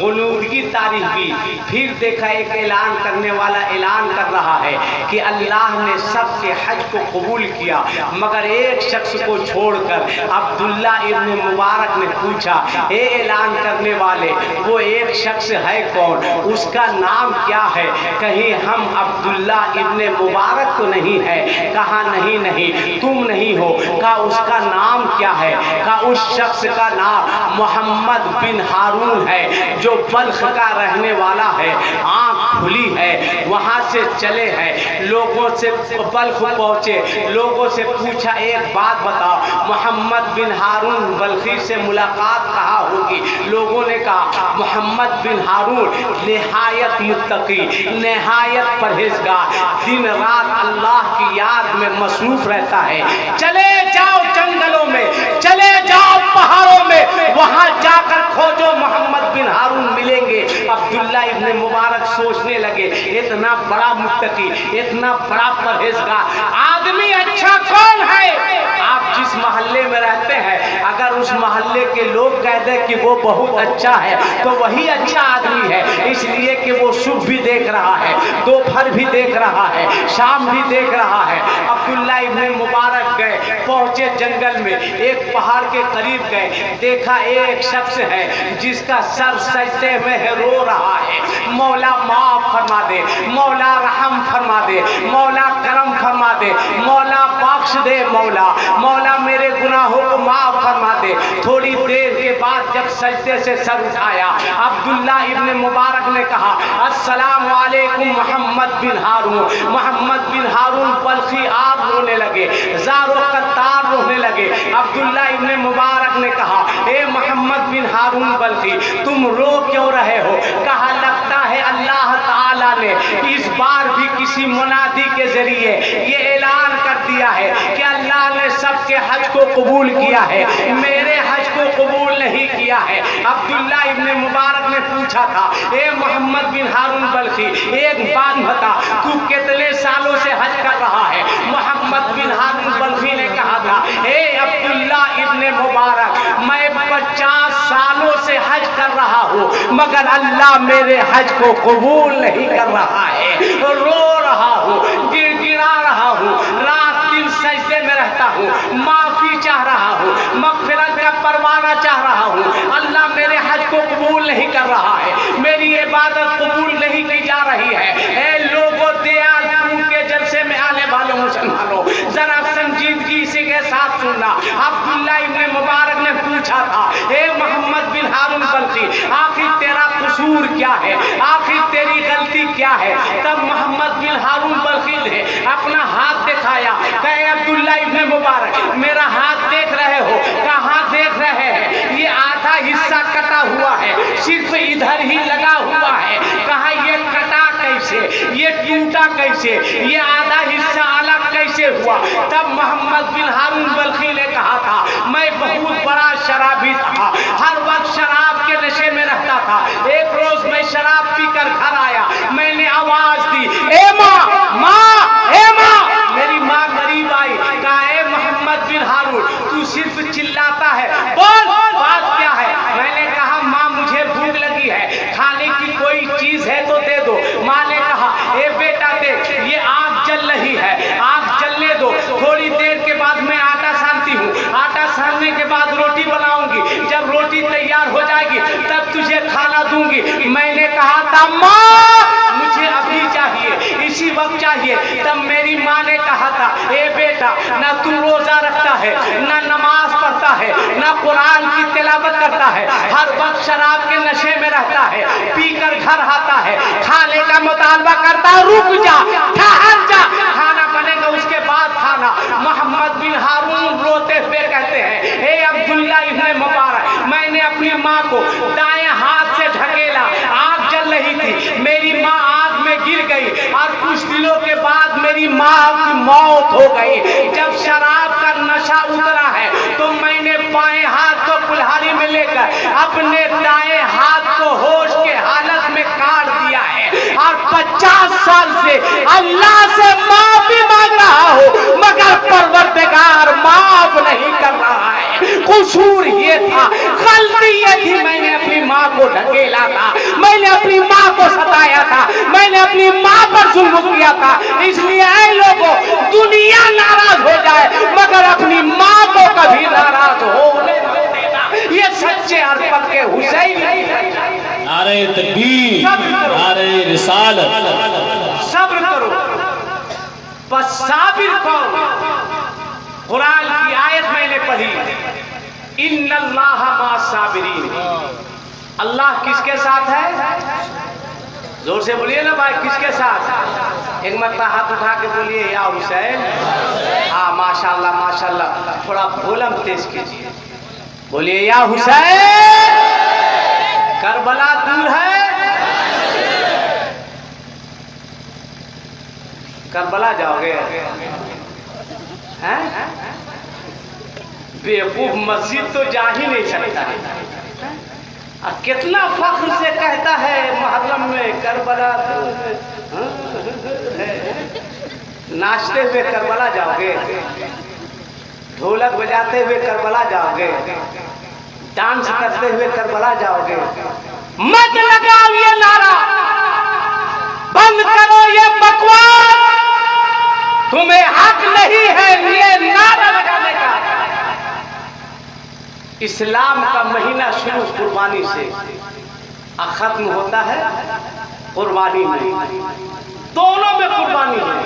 गुनूदगी तारीफ की, फिर देखा एक ऐलान करने वाला ऐलान कर रहा है कि अल्लाह ने सबके हज को कबूल किया मगर एक शख्स को छोड़कर। अब्दुल्ला इब्न मुबारक ने पूछा, ए ऐलान करने वाले, वो एक शख्स है कौन, उसका नाम क्या है? कहीं हम अब्दुल्ला इब्न मुबारक तो नहीं है? कहा नहीं नहीं, तुम नहीं हो। कहा उसका नाम क्या है? कहा उस शख्स का नाम मोहम्मद बिन हारून है जो बल्ख का रहने वाला है। आँख खुली है, वहाँ से चले हैं, लोगों से बल्ख पहुँचे, लोगों से पूछा एक बात बताओ, मोहम्मद बिन हारून बल्खी से मुलाकात कहाँ होगी? लोगों ने कहा मोहम्मद बिन हारून निहायत मुत्तकी, निहायत परहेजगार, दिन रात अल्लाह की याद में मसरूफ रहता है। चले जाओ जंगलों में, चले जाओ पहाड़ों में, वहां जाकर खोजो, मोहम्मद बिन हारून मिलेंगे। अब्दुल्ला इब्न मुबारक सोचने लगे, इतना बड़ा मुत्तकी, इतना बड़ा परहेजगार आदमी अच्छा कौन है? आप जिस मोहल्ले में रहते हैं, अगर उस मोहल्ले के लोग कह दें कि वो बहुत अच्छा है तो वही अच्छा आदमी है, इसलिए कि वो सुबह भी देख रहा है, दोपहर भी देख रहा है, शाम भी देख रहा है। अब्दुल्ला इब्न मुबारक गए, पहुंचे जंगल में, एक पहाड़ के करीब गए, देखा एक शख्स है जिसका सर सजदे में है, रो रहा है। मौला माफ फरमा दे, मौला रहम फरमा दे, मौला करम फरमा दे, मौला बख्श दे, मौला मौला मेरे गुनाहों को माफ फरमा दे। थोड़ी देर के बाद जब सजदे से सर उठाया, अब्दुल्ला इब्न मुबारक ने कहा, अस्सलाम वालेकुम मोहम्मद बिन हारून। मोहम्मद बिन हारून बल्खी आप रोने लगे, ज़ारो कत्तार रोने लगे। अब्दुल्ला इब्न मुबारक ने कहा, ए मोहम्मद बिन हारून बल्खी, तुम रो क्यों रहे हो? कहा लगता है अल्लाह ताला ने इस बार भी किसी मुनादी के जरिए ये ऐलान कर दिया है कि अल्लाह ने सबके हज को कबूल किया है, मेरे हज को कबूल नहीं किया है। अब्दुल्ला इब्न मुबारक ने पूछा था, ए मोहम्मद बिन हारून बल्खी, एक बात बता, तू कितने सालों से हज कर रहा है? मोहम्मद बिन हारून बल्खी ने कहा था, ए अब्दुल्ला इब्न मुबारक, मैं 50 सालों से हज कर रहा हूँ मगर अल्लाह मेरे हज को कबूल नहीं कर रहा है। रो रहा हूँ, गिड़गिड़ा रहा हूँ, रात दिन सजदे में रहता हूँ, माफी चाह रहा हूँ, मगफिरत का परवाना चाह रहा हूँ। अल्लाह मेरे हज को कबूल नहीं कर रहा है, मेरी इबादत कबूल नहीं की जा रही है। ए लोगों, दयालपुर के जलसे में आने वाले मुसलमानों, जरा संजीदगी से के साथ सुनना। अब्दुल्ला इब्न मुबारक ने पूछा था, ए मोहम्मद बिन हारून बल्खी, आखिर तेरा कसूर क्या है? आखिर तेरी गलती क्या है? तब मोहम्मद बिन हारून बल्खी ने अपना हाथ दिखाया, कहे अब्दुल्ला इब्न मुबारक, मेरा हाथ देख रहे हो? कहाँ देख रहे हैं? ये आधा हिस्सा कटा हुआ है, सिर्फ इधर ही लगा हुआ है। कहा ये कटा कैसे, ये टूटा कैसे, ये आधा हिस्सा अलग कैसे हुआ? तब मोहम्मद बिन हारून बल्खी ने कहा था, मैं बहुत बड़ा शराबी था, हर वक्त शराब के नशे में रहता था। एक रोज मैं शराब पीकर घर आया, मैंने आवाज दी, ए माँ, माँ, ए माँ। मेरी माँ करीब आई, कहा, ए मोहम्मद बिन हारून, तू सिर्फ चिल्लाता है, बोल बात क्या है? मैंने कहा, माँ मुझे भूख लगी है, खाने की कोई चीज है तो दे दो। माँ ने कहा, ए बेटा देख, ये आग जल रही है, आग जलने दो, थोड़ी देर के बाद मैं आटा सानती हूँ, आटा सानने के बाद रोटी बनाऊंगी, जब रोटी तैयार हो जाएगी तब तुझे खाना दूंगी। मैंने कहा था, माँ मुझे अभी चाहिए, इसी वक्त चाहिए। तब मेरी माँ ने कहा था, ए बेटा, ना तू रोजा रखता है, ना नमाज पढ़ता है, ना कुरान की तिलावत करता है, हर वक्त शराब के नशे में रहता है, पीकर घर आता है, खाने का मुतालबा करता है, रुक जा, ठहर जा, खाना बनेगा उसके बाद खाना। मोहम्मद बिन हारून रोते हुए कहते हैं, हे अब्दुल्ला इब्न मुबारक, मैंने अपनी माँ को दाएं हाथ से ढकेला, आग जल रही थी, मेरी माँ आग में गिर गई और कुछ दिनों के बाद मेरी माँ की मौत हो गई। जब शराब का नशा उतरा है तो मैंने बाएं हाथ को कुल्हाड़ी में लेकर अपने दाएं हाथ को होश के हालत में काट दिया है और 50 साल से अल्लाह से माफी मांग रहा हूँ, मगर परवरदिगार माफ नहीं कर रहा है। कसूर ये था, गलती ये थी, मैंने अपनी माँ को ढकेला था, मैंने अपनी माँ को सताया था, मैंने अपनी माँ पर जुल्म किया था। इसलिए ऐ लोगों, दुनिया नाराज हो जाए मगर अपनी माँ को कभी नाराज होने मत देना। ये सच्चे अरब के हुसैन। नारे तकबीर, नारे रिसालत। सब्र करो, बस साबिर करो। कुरान की आयत मैंने पढ़ी, इन्नल्लाह मा साबिरीन। अल्लाह किसके साथ है? जोर से बोलिए ना भाई, किसके साथ? एक मरतबा हाथ उठा के बोलिए, या हुसैन। हाँ, माशाल्लाह माशाल्लाह, थोड़ा वॉल्यूम तेज कीजिए, बोलिए, या हुसैन। करबला दूर है, करबला जाओगे? हैं? बेवकूफ, मस्जिद तो जा ही नहीं सकता है। कितना फख्र से कहता है मुहर्रम में करबला है। नाचते हुए करबला जाओगे, ढोलक बजाते हुए करबला जाओगे, डांस करते हुए करबला जाओगे। मत लगाओ ये नारा, बंद करो ये बकवास, तुम्हें हक नहीं है ये नारा लगाने का। इस्लाम का महीना शुरू कुर्बानी से खत्म होता है कुर्बानी में। दोनों में कुर्बानी है,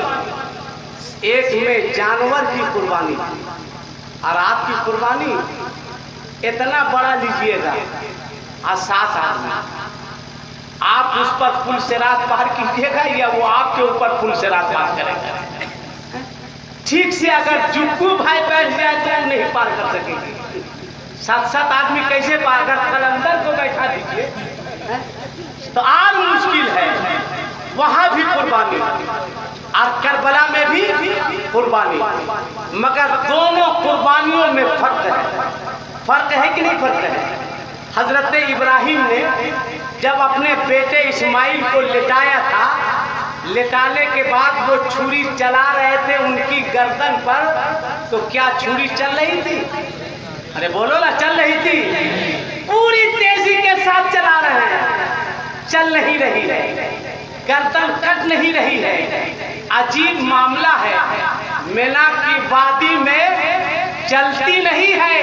एक में जानवर की कुर्बानी और आपकी कुर्बानी इतना बड़ा लीजिएगा और 7 आदमी, आप उस पर पुल से रात पार कीजिएगा या वो आपके ऊपर पुल से रात पार करेगा। ठीक से अगर जुग्गू भाई बैठ जाए तो नहीं पार कर सकेंगे। 7 आदमी कैसे पार कर? कलंदर को बैठा दीजिए तो और मुश्किल है। वहां भी कुर्बानी और करबला में भी कुर्बानी, मगर दोनों कुर्बानियों में फर्क है। फर्क है कि नहीं फर्क है? हजरत इब्राहिम ने जब अपने बेटे इस्माइल को लिटाया था, लिटाने के बाद वो छुरी चला रहे थे उनकी गर्दन पर, तो क्या छुरी चल रही थी? अरे बोलो ना, चल रही थी? पूरी तेजी के साथ चला रहे हैं, चल नहीं रही है, गर्दन कट नहीं रही है। अजीब मामला है, मिना की वादी में चलती नहीं है,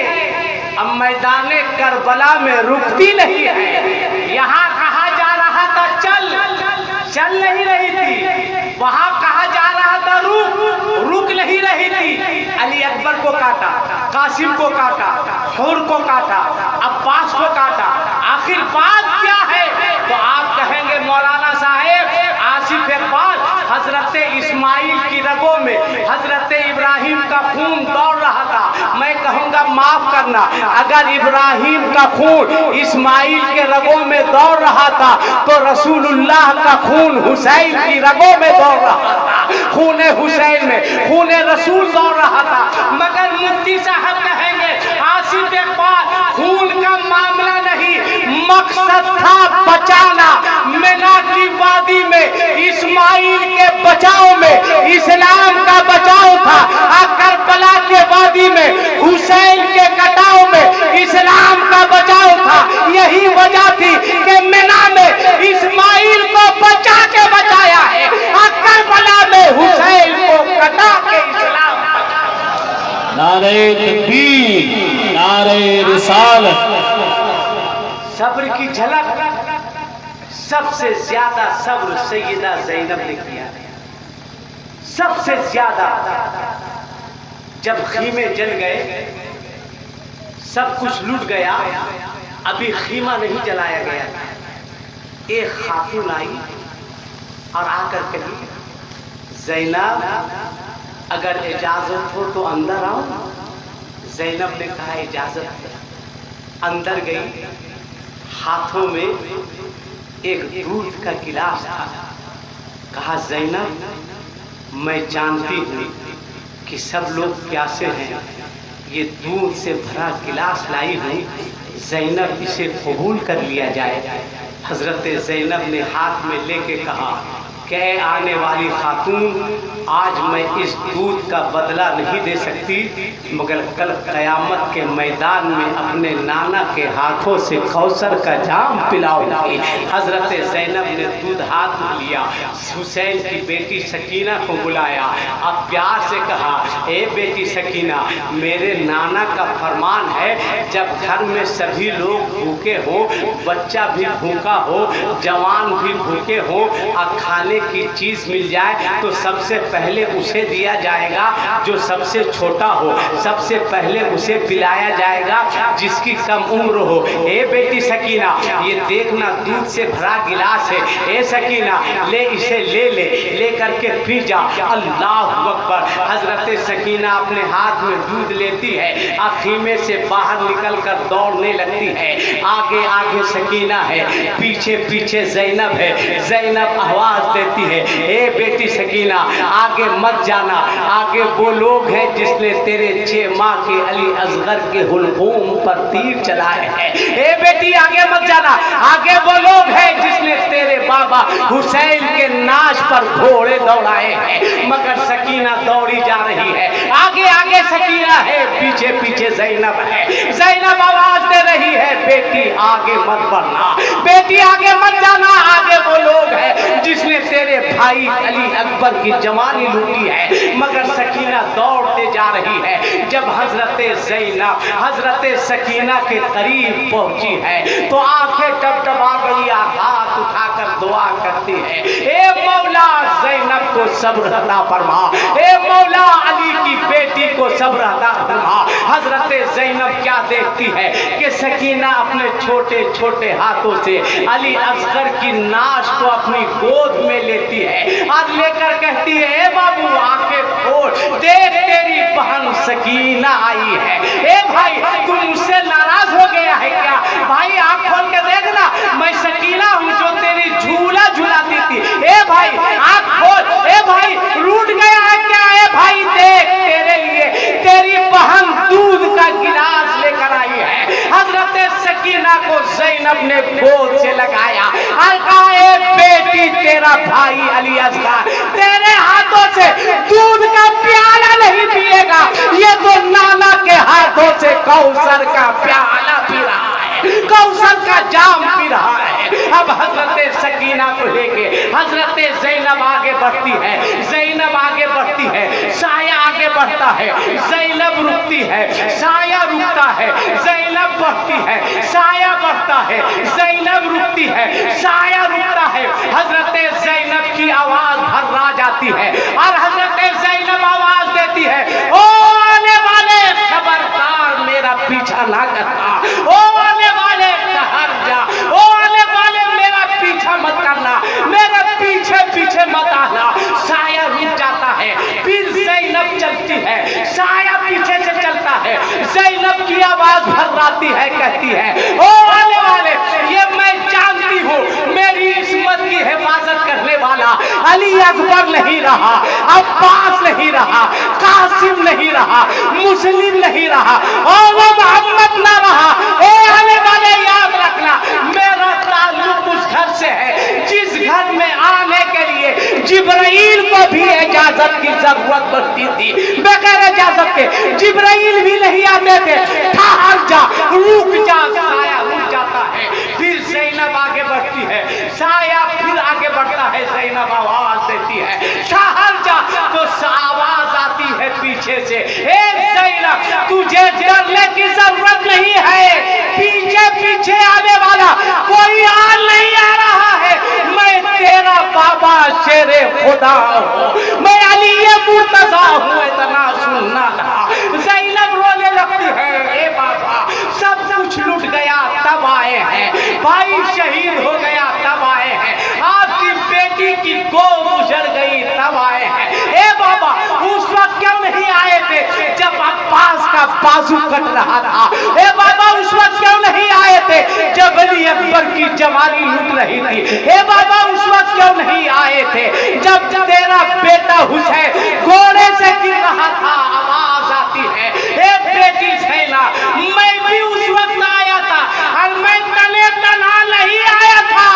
अब मैदान करबला में रुकती नहीं है। यहाँ कहा जा रहा था चल नहीं रही थी, वहाँ कहा जा रहा था रुक नहीं रही थी। अली अकबर को काटा, कासिम को काटा, हुर को काटा, अब्बास को काटा, आखिर बात क्या है? तो आप कहेंगे मौलाना साहेब आसिफ इकबाल, हजरत इस्माइल की रगों में हजरत इब्राहिम का खून दौड़ रहा था। मैं कहूँगा माफ करना, अगर इब्राहिम का खून इस्माइल के रगों में दौड़ रहा था तो रसूलुल्लाह का खून हुसैन की रगों में दौड़ रहा था। खून हुसैन में खून रसूल दौड़ रहा था। मगर मुफ्ती साहब कहेंगे आसिफ इकबाल खून का मामला नहीं, मकसद था बचाना। मिना की वादी में इस्माइल के बचाव में इस्लाम का बचाव था, करबला के वादी में हुसैन के कटाव में इस्लाम का बचाव था। यही वजह थी कि मिना में इस्माइल को बचा के बचाया है और करबला में हुसैन को कटा के इस्लाम बचाया। नारे तकबीर, नारे रिसालत। सब्र की झलक सबसे ज्यादा सब्र सैयदा ज़ैनब ने किया है। सबसे ज्यादा जब खीमे जल गए, सब कुछ लूट गया, अभी खीमा नहीं जलाया गया, एक खातून आई और आकर कही ज़ैनब अगर इजाजत हो तो अंदर आओ। ज़ैनब ने कहा इजाजत। अंदर गई, हाथों में एक दूध का गिलास था। कहा ज़ैनब मैं जानती हूँ कि सब लोग प्यासे हैं, ये दूध से भरा गिलास लाई हूँ, ज़ैनब इसे कबूल कर लिया जाए। हजरत ज़ैनब ने हाथ में लेके कहा कि आने वाली खातून आज मैं इस दूध का बदला नहीं दे सकती, मगर कल क़यामत के मैदान में अपने नाना के हाथों से कौसर का जाम पिलाऊंगी। हजरत ज़ैनब ने दूध हाथ में लिया, हुसैन की बेटी सकीना को बुलाया, अब प्यार से कहा ए बेटी सकीना, मेरे नाना का फरमान है जब घर में सभी लोग भूखे हो, बच्चा भी भूखा हो, जवान भी भूखे हो और खाने की चीज मिल जाए तो सबसे पहले उसे दिया जाएगा जो सबसे छोटा हो, सबसे पहले उसे पिलाया जाएगा जिसकी कम उम्र हो। ए बेटी सकीना ये देखना दूध से भरा गिलास है, ए सकीना ले इसे ले करके पी जा। अल्लाह अकबर। हजरत सकीना अपने हाथ में दूध लेती है, खीमे से बाहर निकल कर दौड़ने लगती है। आगे आगे सकीना है, पीछे पीछे ज़ैनब है। ज़ैनब आवाज देती है ए बेटी सकीना आगे मत जाना, आगे वो लोग हैं जिसने तेरे 6 माह के अली असगर के हुलकूम पर तीर चलाए हैं। ए बेटी आगे मत जाना, आगे वो लोग हैं जिसने तेरे बाबा हुसैन के नाश पर घोड़े दौड़ाए हैं। मगर सकीना दौड़ी जा रही है, आगे आगे सकीना है, पीछे पीछे ज़ैनब है। ज़ैनब आवाज दे रही है बेटी आगे मत बढ़ना, बेटी आगे मत जाना, आगे वो लोग हैं जिसने तेरे भाई अली अकबर की जवानी लूटी है। मगर सकीना दौड़ते जा रही है। जब हजरत ज़ैनब हजरत सकीना के करीब पहुंची है तो आंखें टपटपा गई, हाथ उठाकर दुआ करती है ए मौला ज़ैनब को सब्र अता फरमा, ए मौला अली की बेटी को सब्र अता फरमा। हजरत ज़ैनब क्या देखती है कि सकीना अपने छोटे छोटे हाथों से अली असगर की नाश को अपनी गोद में लेती है और लेकर कहती है ए बाबू आंखें खोल, देख तेरी बहन सकीना आई है। ए भाई तुम मुझसे नाराज हो गया है क्या? भाई आंख खोल के देखना, मैं सकीना हूँ जो तेरी झूला झुलाती थी। ए भाई आंख खोल, ए भाई रूठ गया है क्या? ए भाई देख तेरे लिए तेरी बहन दूध का गिलास लेकर आई है। हजरत सकीना को ज़ैनब ने गोद से लगाया और कहा ए बेटी तेरा भाई अली असगर तेरे हाथों से दूध का प्याला नहीं पिएगा, ये तो नाना के हाथों से कौसर का प्याला पी रहा है, कौसर का जाम पी रहा है। अब हजरत सकीना को लेके हजरत ज़ैनब आगे बढ़ती है, ज़ैनब आगे बढ़ती है, साया आगे बढ़ता है, ज़ैनब रुकती है, साया रुकता है, ज़ैनब बढ़ती है, साया बढ़ता है, ज़ैनब रुकती है, साया रुकता है। हजरत ज़ैनब की आवाज भर्रा जाती है और हजरत ज़ैनब आवाज देती है ओ आने वाले खबरदार मेरा पीछा ना करना, ओ आने वाले ठहर जा, ओ आने वाले मेरा पीछा मत करना, मेरे पीछे पीछे मत आना। साया रुक जाता है, फिर ज़ैनब चलती है, साया पीछे से चलता है। ज़ैनब की आवाज भर्राती है, कहती है ओ आने वाले ये मैं जानती हूँ मेरी इस्मत की हिफाजत करने वाला वाला अली अकबर नहीं रहा, अब्बास नहीं रहा, कासिम नहीं रहा, मुस्लिम नहीं रहा और वो मोहम्मद ना रहा। ए आने वाले याद रखना, मेरा ताल्लुक उस घर से है जिस घर में आने के लिए जिब्राइल को भी इजाजत की जरूरत पड़ती थी। बगैर इजाजत के जिब्राइल भी नहीं आते थे। ठहर जा, रुक जा, साया रुक जाता है, फिर ज़ैनब आगे बढ़ती है, साया फिर आगे बढ़ता है, ज़ैनब आवाज देती है ठहर जा, तो आवाज आती है पीछे से, ए ज़ैनब तुझे डरने की जरूरत नहीं है, पीछे पीछे आने वाला कोई और नहीं आ रहा है, मैं तेरा बाबा शेरे खुदा हूँ, मैं अली मुर्तजा हूँ, इतना सुनना था। ज़ैनब रोने लगती है, ए बाबा सब कुछ लुट गया तब आए हैं, भाई शहीद हो गया तब आए हैं, आपकी बेटी की गो गुजर गई तब आए हैं। ए बाबा उस वक्त क्यों नहीं आए थे जब अब्बास का बाजू कट रहा था? ए बाबा उस वक्त क्यों नहीं आए थे जब अली अकबर की जवानी लुट रही थी? ए बाबा उस वक्त क्यों नहीं आए थे जब तेरा बेटा हुसैन घोड़े से गिर रहा था? आवाज आती है, ए बेटी ज़ैनब मैं भी उस वक्त आया था और मैं तने तना नहीं आया था,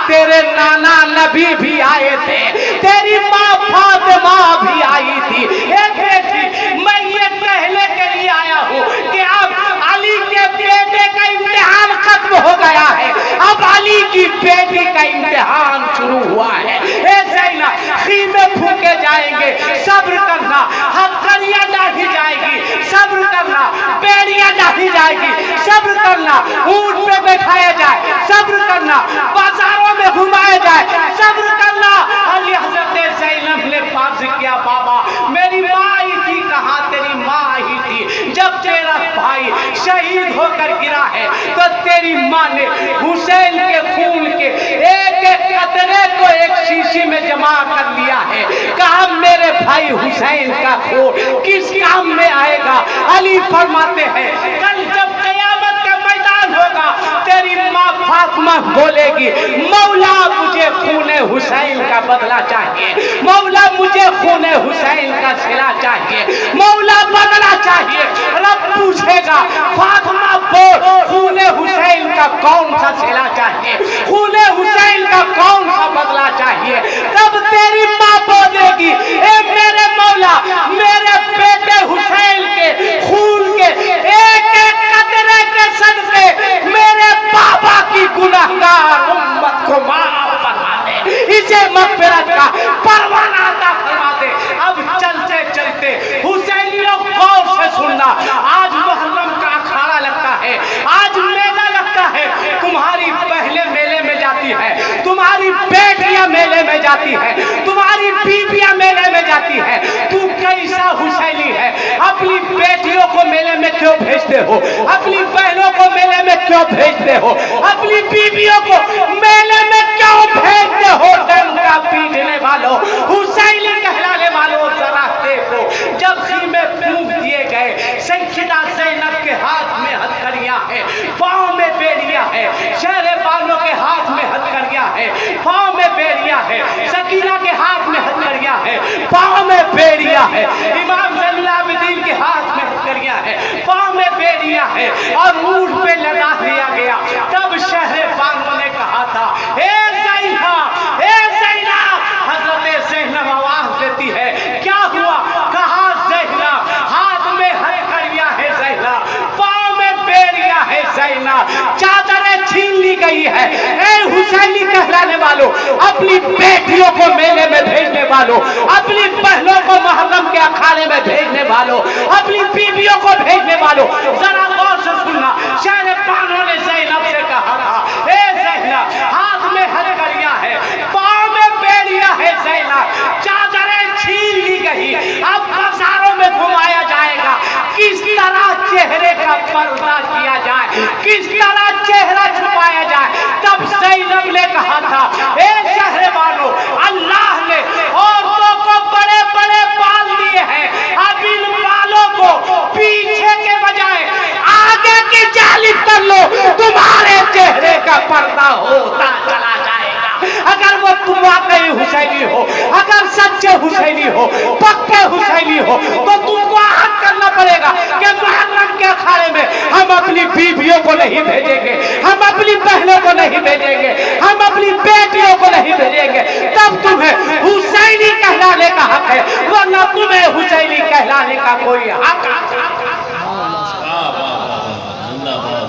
तेरे नाना नबी भी आए थे, तेरी माँ फातिमा भी आई थी। ए बेटी मैं ये कहने के लिए आया हूँ कि अब अली के बेटे का इम्तिहान खत्म हो गया है, अब अली की बेटी का इम्तिहान शुरू हुआ है। ए ज़ैनब खीमे फूके जाएंगे, सब्र करना, हथकड़ियाँ डाली जाएगी, सब्र करना, बेड़ियाँ डाली जाएगी, सब्र करना, ऊंट पे बैठाया जाए, सब्र करना, बाजारों में घुमाया जाए, सब्र करना। अली हज़रत ज़ैनब ने अर्ज़ किया, बाबा मेरी माँ आई थी, कहाँ तेरी माँ आई थी जब तेरा भाई शहीद होकर गिरा है तो तेरी माँ ने हुसैन के खून के एक एक कतरे को एक शीशी में जमा कर लिया है, कहा मेरे भाई हुसैन का खून किस काम में आएगा? अली फरमाते हैं कल जब क़यामत का मैदान होगा तेरी माँ फातिमा बोलेगी, मौला मुझे खूने हुसैन का बदला चाहिए, मौला मुझे खूने हुसैन का सिला चाहिए, मौला बदला चाहिए। रब पूछेगा फातिमा बोल खूने हुसैन का कौन सा सिला चाहिए, खूने हुसैन का कौन सा बदला चाहिए? तब तेरी माँ बोलेगी, ए मेरे मौला मेरे बेटे हुसैन के खून के एक एक कतरे के सदक़े मेरे बाबा की गुनहगार उम्मत को माफ फरमा दे, इसे मग़फ़िरत का परवाना अता फरमा दे। अब चलते चलते हुसैनियों गौर से सुनना, आज मुहर्रम का अखाड़ा लगता है, आज मेला लगता है, तुम्हारी पहले मेले में जाती है, तुम्हारी बेटियां मेले में जाती है, तुम्हारी बीबियां मेले में जाती है, तू कैसा हुसैनी है? अपनी बेटियों को मेले में क्यों भेजते हो? अपनी बहनों को मेले में क्यों भेजते हो? अपनी बीबियों को मेले में क्यों भेजते हो? डंका पीटने वालों, हुसैनी कहलाने वालों, जरा देखो जब खीमे फूंक दिए गए, सैयदा ज़ैनब के हाथ में हथकड़ियाँ है, पाँव में बेड़ियाँ है, शहरे बालों के हाथ में हथकड़ियाँ है, पाँव में बेड़ियाँ है, सकीना के हाथ में हथकड़ियाँ है, पाँव में बेड़ियाँ है, इमाम ज़ैनुल आबिदीन के हाथ में हथकड़ियाँ है, पाँव में बेड़ियाँ है और ऊँट पे लगा दिया गया। तब शहरे बालों ने कहा था, ए ज़ैनब, ए ज़ैनब, हज़रत ज़ैनब आवाज़ देती है, क्या हुआ? कहा ज़ैनब हाथ में हथकड़ियाँ है, ज़ैनब पाँव में बेड़ियाँ है, ज़ैनब चादरें छीन ली गई है। ए हुसैनी कहलाने वालों, अपनी बेटियों को मेले में भेजने वालों, अपनी बहनों को मुहर्रम के अखाड़े में भेजने वालों, अपनी बीवियों को भेजने वालों, जरा गौर से सुनना। शहरे बानो ने ज़ैनब से कहा था, ए ज़ैनब हाथ में हथकड़ियाँ है, पाँव में बेड़ियाँ है, ज़ैनब चादरें छीन ली गई, अब बाजारों में घुमाया जाएगा, किस तरह चेहरे का पर्दा किया जाए, किस तरह चेहरा छुपाया जाए। तब ज़ैनब ने कहा था, ए शहरे वालों, अल्लाह ने औरतों को बड़े बड़े बाल दिए हैं, अब इन बालों को पीछे के बजाय आगे की जालिब कर लो, तुम्हारे चेहरे का पर्दा होता चला जाएगा। अगर वो तुम वाकई हुसैनी हो, अगर सच्चे हुसैनी हो, पक्के हुसैनी हो, तो तुमको आहद करना पड़ेगा कि मुहर्रम के अखाड़े में हम अपनी बीवियों को नहीं भेजेंगे, हम अपनी बहनों को नहीं भेजेंगे, हम अपनी बेटियों को नहीं भेजेंगे। तब तुम्हें हुसैनी कहलाने का हक है, वरना तुम्हें हुसैनी कहलाने का कोई हक नहीं।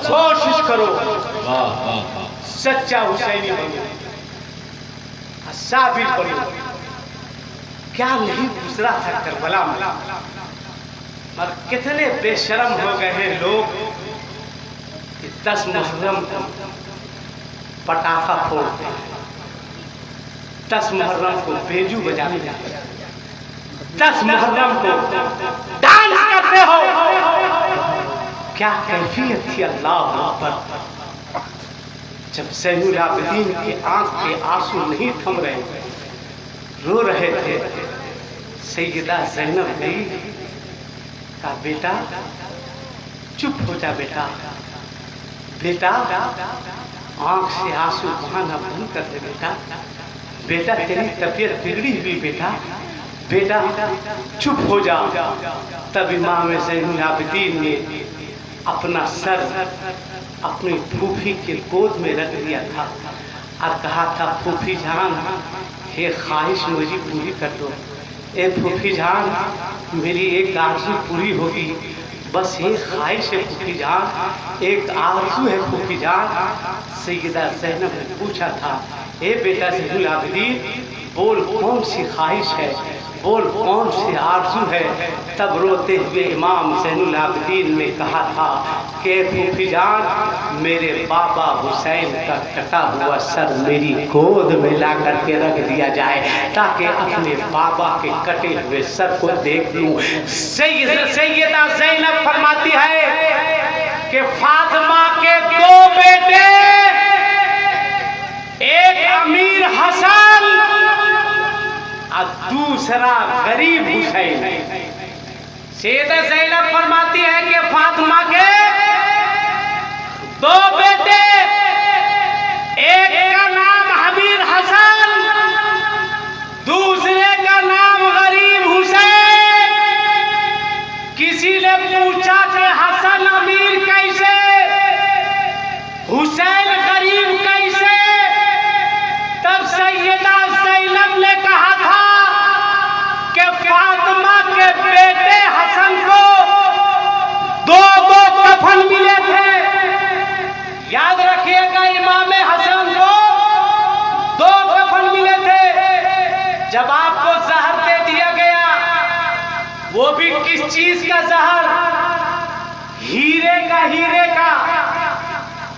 कोशिश करो सच्चा हुसैनी बनो, साबिर बनो। क्या नहीं गुजरा था करबला में, और कितने बेशरम हो गए हैं लोग कि 10 मुहर्रम को पटाखा फोड़ते हैं, 10 मुहर्रम को बेजू बजाते हैं, 10 मुहर्रम को डांस करते हो। क्या कैफियत थी अल्लाह अकबर, जब ज़ैनुल आबिदीन की आंख के आंसू नहीं थम रहे, रो रहे थे। सैयदा ज़ैनब गई, कहा बेटा चुप हो जा बेटा, बेटा आंख से आंसू बहाना बंद कर दे बेटा, बेटा तेरी तबीयत बिगड़ी हुई बेटा, बेटा चुप हो जा। तब इमाम ज़ैनुल आबिदीन ने अपना सर अपनी फूफी के गोद में रख दिया था और कहा था फूफी जान ये ख्वाहिश मेरी पूरी कर दो, ए फूफी जान मेरी एक आरज़ू पूरी होगी, बस ये ख्वाहिश है फूफी जान, एक आरज़ू है फूफी जान। सैयदा ज़ैनब ने पूछा था, ए बेटा ज़ैनुल आबिदीन बोल कौन सी ख्वाहिश है, बोल कौन सी आरज़ू है। तब रोते हुए इमाम ज़ैनुल आबिदीन ने कहा था कि फूफी जान मेरे बाबा हुसैन का कटा हुआ सर मेरी गोद में ला करके रख दिया जाए ताकि अपने बाबा के कटे हुए सर को देख लूं। सैयदा ज़ैनब फरमाती है कि फातिमा के 2 बेटे, एक अमीर हसन और दूसरा गरीब हुसैन। सैयदा ज़ैनब फरमाती है कि फातिमा के 2 बेटे, एक का नाम अमीर हसन, दूसरे का नाम गरीब हुसैन। किसी ने पूछा कि हसन अमीर कैसे, हुसैन गरीब कैसे? तब सैयदा ज़ैनब ने कहा था कि फातिमा के बेटे हसन को 2-2 कफन मिले थे। याद रखिएगा, इमाम हसन को 2 कफन मिले थे। जब आपको जहर दे दिया गया, वो भी किस चीज का जहर? हीरे का।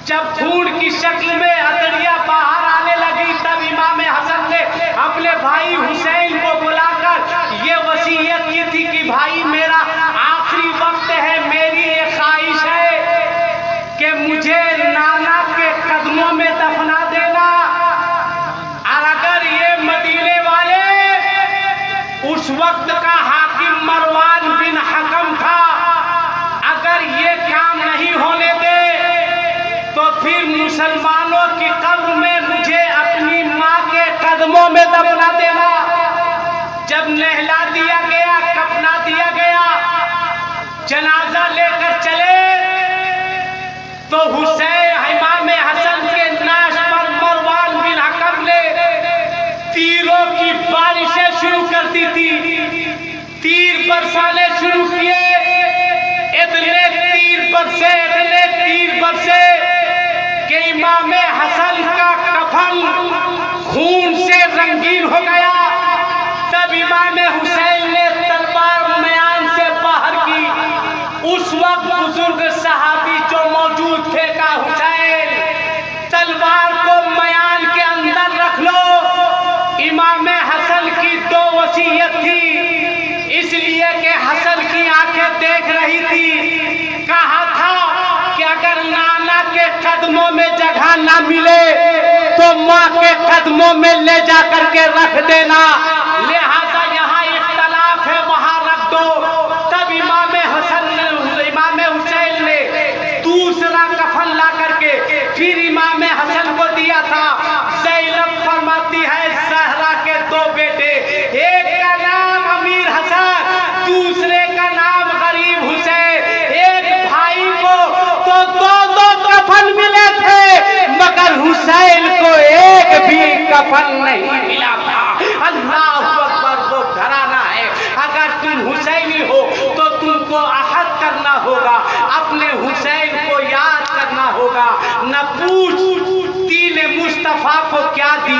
जब खून की शक्ल में अतरिया बाहर आने लगी, तब इमाम हसन ने अपने भाई हुसैन को बुलाकर ये वसीयत की थी कि भाई मेरा आखिरी वक्त है, मेरी ये ख्वाहिश है कि मुझे नाना के कदमों में दफना देना। और अगर ये मदीने वाले, उस वक्त का हाकिम मरवान बिन हकम था, अगर ये काम नहीं होने दे तो फिर मुसलमानों की कब्र में मुझे अपनी माँ के कदमों में दफना देना। जब नहला दिया गया, कफना दिया गया, जनाजा लेकर चले तो हुसैन इमाम हसन के नाश पर मरवान बिन हकम ने तीरों की बारिशें शुरू कर दी थी। तीर बरसाने शुरू किए, इतने तीर बरसे कि इमाम हसन का कफन खून से रंगीन हो गया। तब इमाम हुसैन ने तलवार मयान से बाहर की। उस वक्त बुजुर्ग सहाबी जो मौजूद थे कहा, हुसैन तलवार को मयान के अंदर रख लो। इमाम हसन की 2 वसीयत थी, इसलिए कि हसन की आंखें देख रही थी। कहा था कि अगर नाना के कदमों में जगह ना मिले तो माँ के कदमों में ले जा करके रख देना, लिहाजा यहाँ इख्तलाफ है वहां रख दो। तब इमाम हुसैन ने दूसरा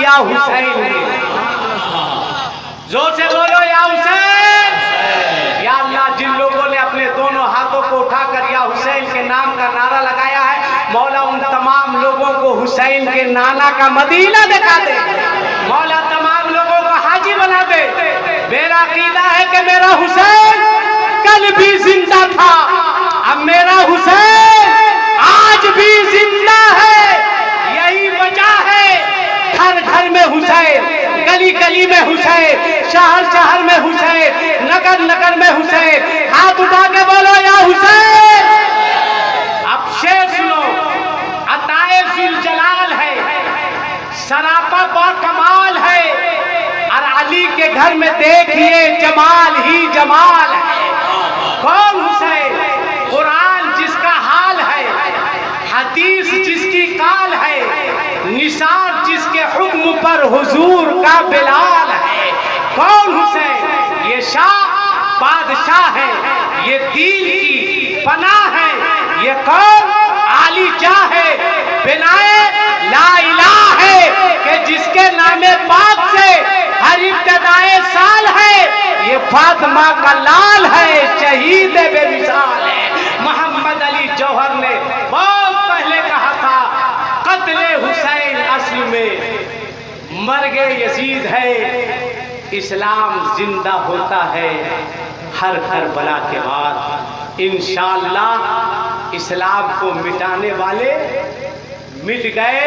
या हुसैन ने। जोर से बोलो या हुसैन। या अल्लाह, जिन लोगों ने अपने दोनों हाथों को उठाकर या हुसैन के नाम का नारा लगाया है, मौला उन तमाम लोगों को हुसैन के नाना का मदीना दिखा दे। मौला तमाम लोगों को हाजी बना दे। मेरा अकीदा है कि मेरा हुसैन कल भी जिंदा था, अब मेरा हुसैन आज भी जिंदा है। यही वजह है घर घर में हुसैन, गली गली में हुसैन, शहर शहर में हुसैन, नगर नगर में हुसैन। हाथ उठा के बोलो या हुसैन। अब शेर सुनो, अताए फिल जलाल है, सरापा बा कमाल है, और अली के घर में देखिए जमाल ही जमाल है। कौन हुसैन? कुरान जिसका हाल है, हदीस जिसकी काल है, निसार जिसके हुक्म पर हुजूर का बिलाल है। कौन हुसैन? ये शाह बादशाह है, ये दीन की पनाह है, ये कौन आली जाह है, बिनाए ला इलाह है, कि जिसके नामे पाक से हर इब्तदाए साल है। ये फातिमा का लाल है, शहीद बेमिसाल है। मोहम्मद अली जौहर ने बहुत पहले कहा था, कत्ले हुसैन असल में मर्गे यजीद है, इस्लाम जिंदा होता है हर करबला के बाद। इंशाअल्लाह इस्लाम को मिटाने वाले मिट गए।